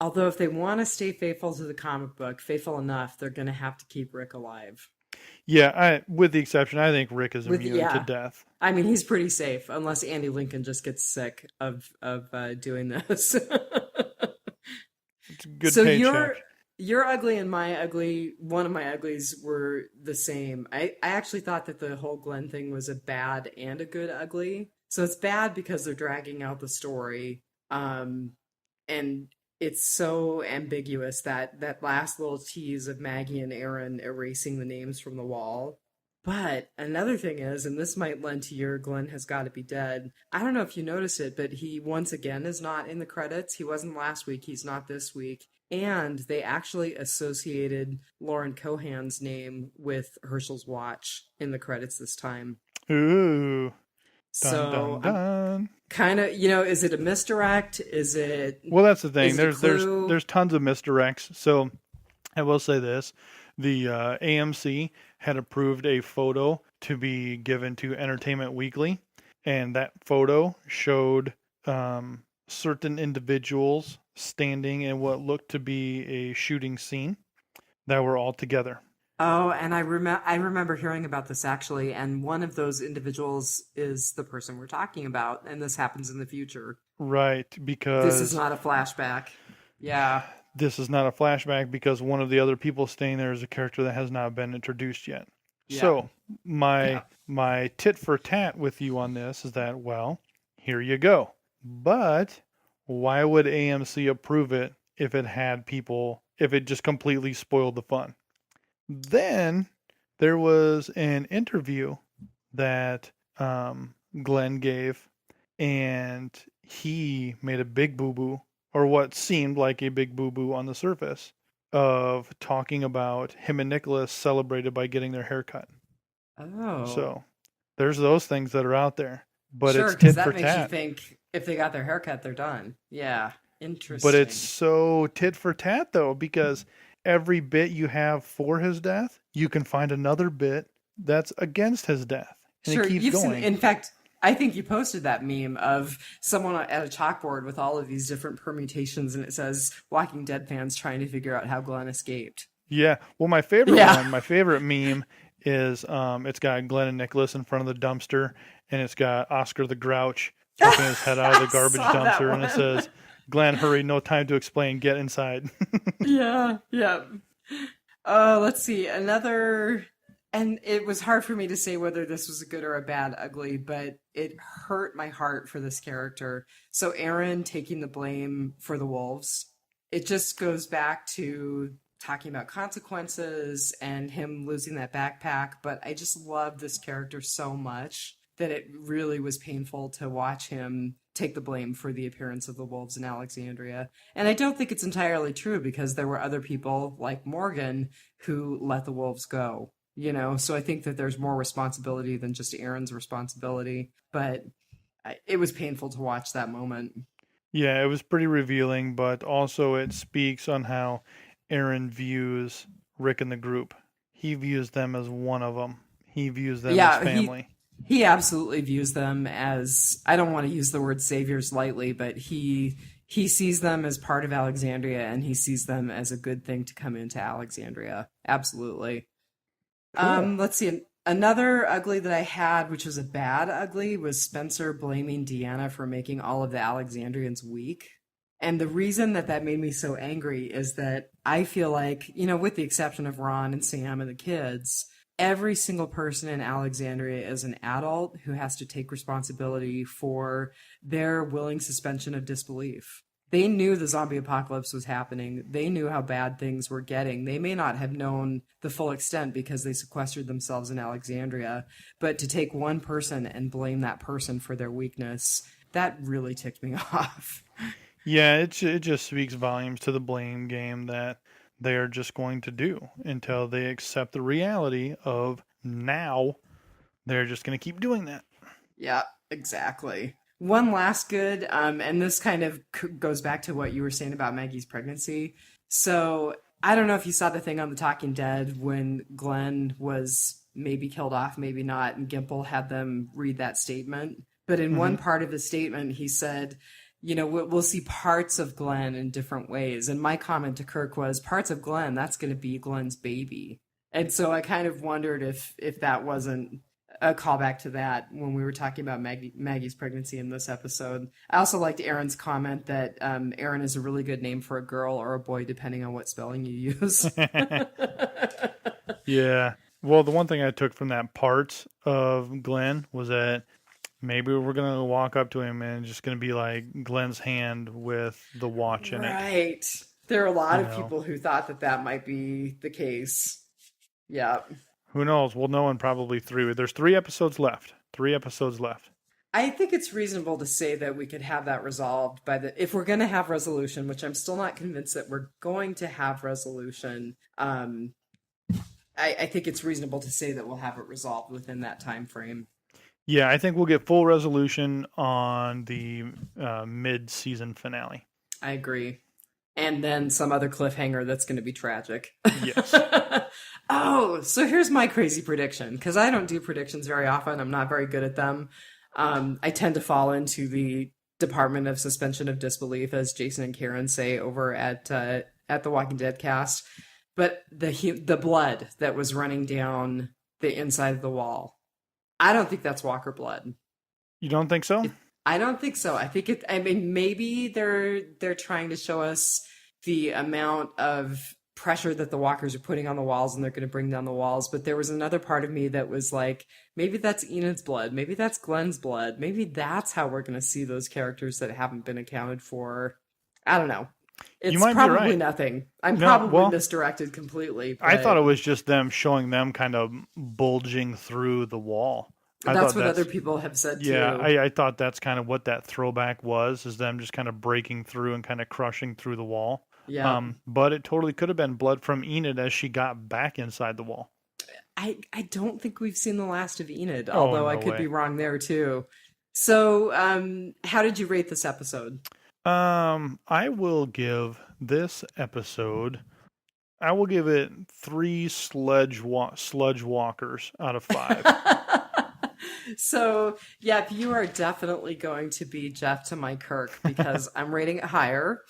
Although if they want to stay faithful to the comic book, faithful enough, they're going to have to keep Rick alive. Yeah, with the exception, I think Rick is immune to death. I mean, he's pretty safe, unless Andy Lincoln just gets sick of doing this. It's a good paycheck. Your ugly and my ugly, one of my uglies were the same. I actually thought that the whole Glenn thing was a bad and a good ugly. So it's bad because they're dragging out the story. Um, and it's so ambiguous that that last little tease of Maggie and Aaron erasing the names from the wall. But another thing is, and this might lend to your Glenn has got to be dead. I don't know if you noticed it, but he once again is not in the credits. He wasn't last week. He's not this week. And they actually associated Lauren Cohan's name with Herschel's watch in the credits this time. Ooh, dun So dun I'm dun. kind of, is it a misdirect? Well, that's the thing. Is it a There's clue? there's tons of misdirects. So I will say this: the AMC had approved a photo to be given to Entertainment Weekly, and that photo showed certain individuals standing in what looked to be a shooting scene that were all together. Oh, and I remember hearing about this actually, and one of those individuals is the person we're talking about, and this happens in the future. Right, This is because not a flashback. Yeah, this is not a flashback because one of the other people staying there is a character that has not been introduced yet. yeah, So my yeah. my tit for tat with you on this is that, well, here you go. But why would AMC approve it if it had people, if it just completely spoiled the fun? Then there was an interview that Glenn gave, and he made a big boo boo, or what seemed like a big boo boo on the surface, of talking about him and Nicholas celebrated by getting their hair cut. Oh, So there's those things that are out there, but sure, it's because tit that for makes you tat. think if they got their haircut, they're done. Yeah, But it's interesting. so tit for tat though, because every bit you have for his death, you can find another bit that's against his death, and it Sure, keeps you've seen, going. in fact, I think you posted that meme of someone at a chalkboard with all of these different permutations, and it says Walking Dead fans trying to figure out how Glenn escaped. Yeah. Well, my favorite Yeah. one, my favorite meme is it's got Glenn and Nicholas in front of the dumpster, and it's got Oscar the Grouch poking his head out of I the garbage saw that dumpster, and it one. says, "Glenn, hurry, no time to explain. Get inside." Yeah, yeah. Let's see. Another, and it was hard for me to say whether this was a good or a bad ugly, but it hurt my heart for this character. So Aaron taking the blame for the wolves. It just goes back to talking about consequences and him losing that backpack, but I just love this character so much that it really was painful to watch him take the blame for the appearance of the wolves in Alexandria. And I don't think it's entirely true because there were other people like Morgan who let the wolves go, So I think that there's more responsibility than just Aaron's responsibility. But it was painful to watch that moment. Yeah, it was pretty revealing, but also it speaks on how Aaron views Rick and the group. He views them as one of them. He views them as Yeah, he family. he absolutely views them as, I don't want to use the word saviors lightly, but he sees them as part of Alexandria and he sees them as a good thing to come into Alexandria. Absolutely. Cool. Let's see. Another ugly that I had, which was a bad ugly, was Spencer blaming Deanna for making all of the Alexandrians weak. And the reason that that made me so angry is that I feel like, with the exception of Ron and Sam and the kids, every single person in Alexandria is an adult who has to take responsibility for their willing suspension of disbelief. They knew the zombie apocalypse was happening. They knew how bad things were getting. They may not have known the full extent because they sequestered themselves in Alexandria, but to take one person and blame that person for their weakness, that really ticked me off. Yeah, it just speaks volumes to the blame game that they are just going to do until they accept the reality of now they're just going to keep doing that. Yeah, exactly. One last good, and this kind of goes back to what you were saying about Maggie's pregnancy. So I don't know if you saw the thing on The Talking Dead when Glenn was maybe killed off, maybe not, and Gimple had them read that statement. But in Hmm. one part of the statement, he said, we'll see parts of Glenn in different ways. And my comment to Kirk was, parts of Glenn, that's going to be Glenn's baby. And so I kind of wondered if that wasn't a callback to that when we were talking about Maggie's pregnancy in this episode. I also liked Aaron's comment that Aaron is a really good name for a girl or a boy, depending on what spelling you use. Yeah. Well, the one thing I took from that part of Glenn was that maybe we're going to walk up to him and it's just going to be like Glenn's hand with the watch in it. Right. There are a lot You of know. people who thought that that might be the case. Yeah. Who knows? We'll know in probably 3. There's 3 episodes left. 3 episodes left. I think it's reasonable to say that we could have that resolved by if we're going to have resolution, which I'm still not convinced that we're going to have resolution. I think it's reasonable to say that we'll have it resolved within that time frame. Yeah, I think we'll get full resolution on the mid-season finale. I agree. And then some other cliffhanger that's going to be tragic. Yes. Oh, so here's my crazy prediction, because I don't do predictions very often. I'm not very good at them. I tend to fall into the Department of Suspension of Disbelief, as Jason and Karen say over at the Walking Dead cast. But the blood that was running down the inside of the wall, I don't think that's Walker blood. You don't think so? I don't think so. I think I mean, maybe they're trying to show us the amount of pressure that the walkers are putting on the walls, and they're going to bring down the walls. But there was another part of me that was like, maybe that's Enid's blood. Maybe that's Glenn's blood. Maybe that's how we're going to see those characters that haven't been accounted for. I don't know. It's You might be probably right. nothing. I'm No, probably well, misdirected completely. I but thought it was just them showing them kind of bulging through the wall. that's what other people have said too. Yeah, I thought that's kind of what that throwback was, is them just kind of breaking through and kind of crushing through the wall. Yeah. But it totally could have been blood from Enid as she got back inside the wall. I don't think we've seen the last of Enid, Oh, although I no could way. be wrong there too. So, how did you rate this episode? I will give this episode, I will give it 3 sludge walkers out of 5. So, yeah, you are definitely going to be Jeff to my Kirk, because I'm rating it higher.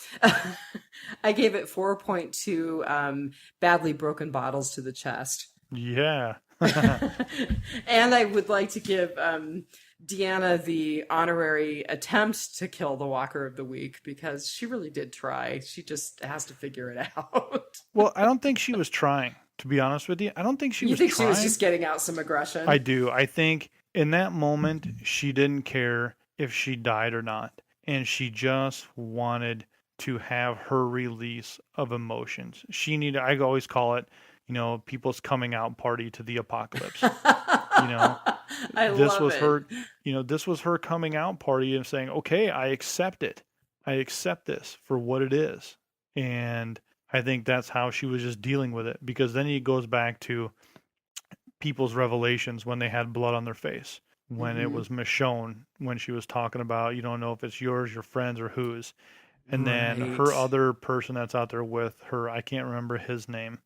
I gave it 4.2 badly broken bottles to the chest. Yeah. And I would like to give Deanna the honorary attempt to kill the Walker of the Week, because she really did try. She just has to figure it out. Well, I don't think she was trying, to be honest with you. I don't think she You was think trying. she was just getting out some aggression? I do. I think in that moment, she didn't care if she died or not. And she just wanted to have her release of emotions. She needed, I always call it, people's coming out party to the apocalypse. This love was it. her, this was her coming out party and saying, okay, I accept it. I accept this for what it is. And I think that's how she was just dealing with it, because then he goes back to people's revelations when they had blood on their face, when it was Michonne, when she was talking about, you don't know if it's yours, your friends, or whose. And then her Right. other person that's out there with her, I can't remember his name.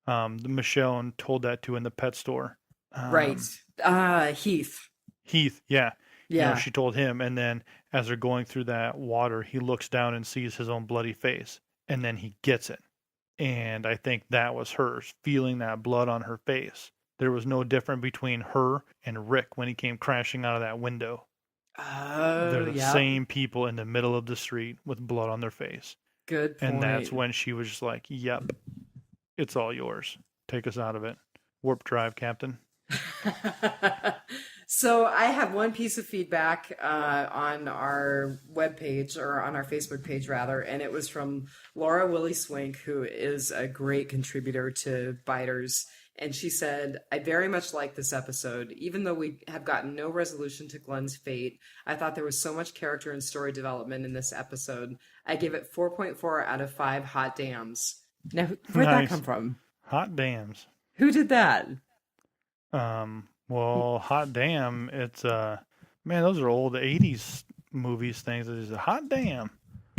The Michonne told that to in the pet store. Right. Heath. Heath, yeah. Yeah. She told him, and then as they're going through that water, he looks down and sees his own bloody face, and then he gets it. And I think that was hers, feeling that blood on her face. There was no different between her and Rick when he came crashing out of that window. They're the same people in the middle of the street with blood on their face. Good point. And that's when she was just like, yep, it's all yours. Take us out of it. Warp drive, Captain. So I have one piece of feedback on our webpage, or on our Facebook page rather, and it was from Laura Willie Swink, who is a great contributor to Biters. And she said, I very much like this episode. Even though we have gotten no resolution to Glenn's fate, I thought there was so much character and story development in this episode. I give it 4.4 out of 5 hot dams. Now, where'd that Nice. come from? Hot dams. Who did that? Well, hot damn, it's man, those are old 80s movies things. It's a hot damn.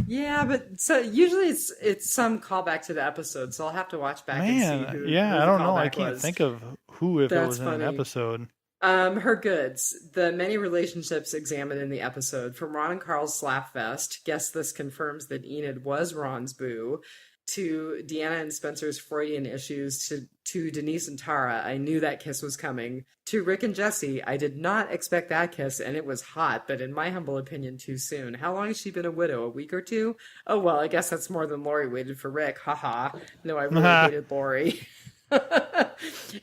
Yeah, but so usually it's some callback to the episode, so I'll have to watch back and see who. Yeah, who I the don't know. I callback can't was. think of who if it That's was in funny. an episode. Her goods. The many relationships examined in the episode. From Ron and Carl's slap fest. Guess this confirms that Enid was Ron's boo. to Deanna and Spencer's Freudian issues, to Denise and Tara, I knew that kiss was coming. To Rick and Jesse, I did not expect that kiss, and it was hot, but in my humble opinion, too soon. How long has she been a widow? A week or two? Oh, well, I guess that's more than Lori waited for Rick. Haha. No, I really hated Lori.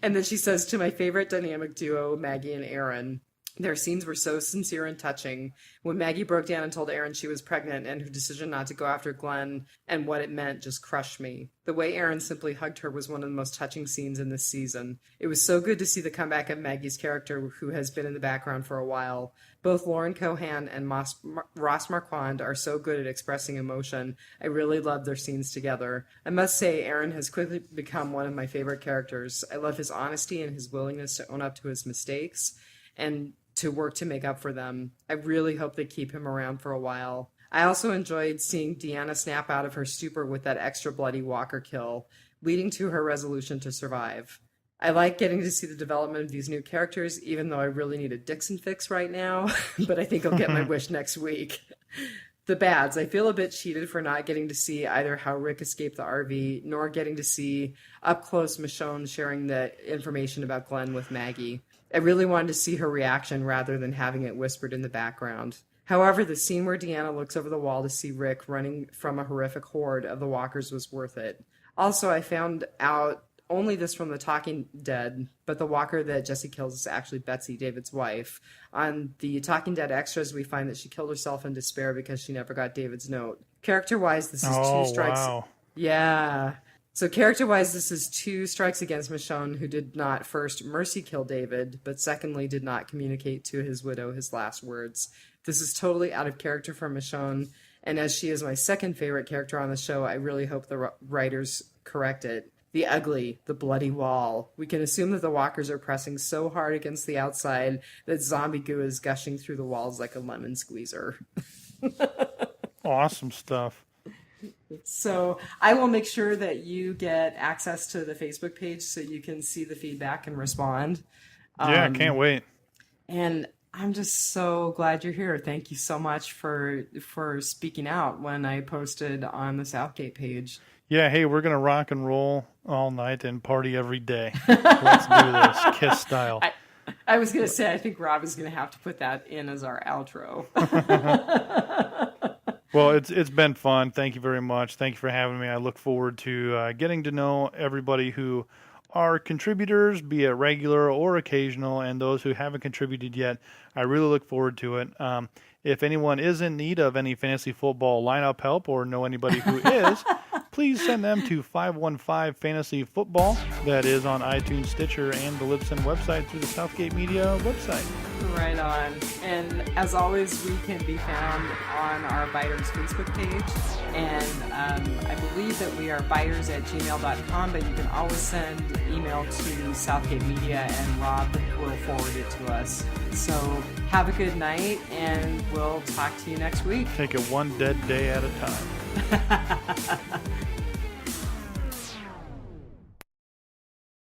And then she says, to my favorite dynamic duo, Maggie and Aaron. Their scenes were so sincere and touching. When Maggie broke down and told Aaron she was pregnant and her decision not to go after Glenn and what it meant just crushed me. The way Aaron simply hugged her was one of the most touching scenes in this season. It was so good to see the comeback of Maggie's character, who has been in the background for a while. Both Lauren Cohan and Ross Marquand are so good at expressing emotion. I really love their scenes together. I must say, Aaron has quickly become one of my favorite characters. I love his honesty and his willingness to own up to his mistakes and to work to make up for them. I really hope they keep him around for a while. I also enjoyed seeing Deanna snap out of her stupor with that extra bloody Walker kill, leading to her resolution to survive. I like getting to see the development of these new characters, even though I really need a Dixon fix right now, but I think I'll get my wish next week. The bads. I feel a bit cheated for not getting to see either how Rick escaped the RV, nor getting to see up close Michonne sharing the information about Glenn with Maggie. I really wanted to see her reaction rather than having it whispered in the background. However, the scene where Deanna looks over the wall to see Rick running from a horrific horde of the walkers was worth it. Also, I found out only this from the Talking Dead, but the walker that Jesse kills is actually Betsy, David's wife. On the Talking Dead extras, we find that she killed herself in despair because she never got David's note. Character-wise, this is two strikes. Wow. Yeah. So character-wise, this is 2 strikes against Michonne, who did not first mercy kill David, but secondly did not communicate to his widow his last words. This is totally out of character for Michonne, and as she is my second favorite character on the show, I really hope the writers correct it. The ugly, the bloody wall. We can assume that the walkers are pressing so hard against the outside that zombie goo is gushing through the walls like a lemon squeezer. Awesome stuff. So I will make sure that you get access to the Facebook page so you can see the feedback and respond. Yeah, I can't wait. And I'm just so glad you're here. Thank you so much for speaking out when I posted on the Southgate page. Yeah, hey, we're going to rock and roll all night and party every day. Let's do this, Kiss style. I was going to say, I think Rob is going to have to put that in as our outro. Well, it's been fun. Thank you very much. Thank you for having me. I look forward to getting to know everybody who are contributors, be it regular or occasional, and those who haven't contributed yet. I really look forward to it. If anyone is in need of any fantasy football lineup help or know anybody who is, please send them to 515 Fantasy Football. That is on iTunes, Stitcher, and the Libsyn website through the Southgate Media website. Right on. And as always, we can be found on our Biters Facebook page. And I believe that we are biters@gmail.com, but you can always send email to Southgate Media and Rob will forward it to us. So have a good night, and we'll talk to you next week. Take it one dead day at a time.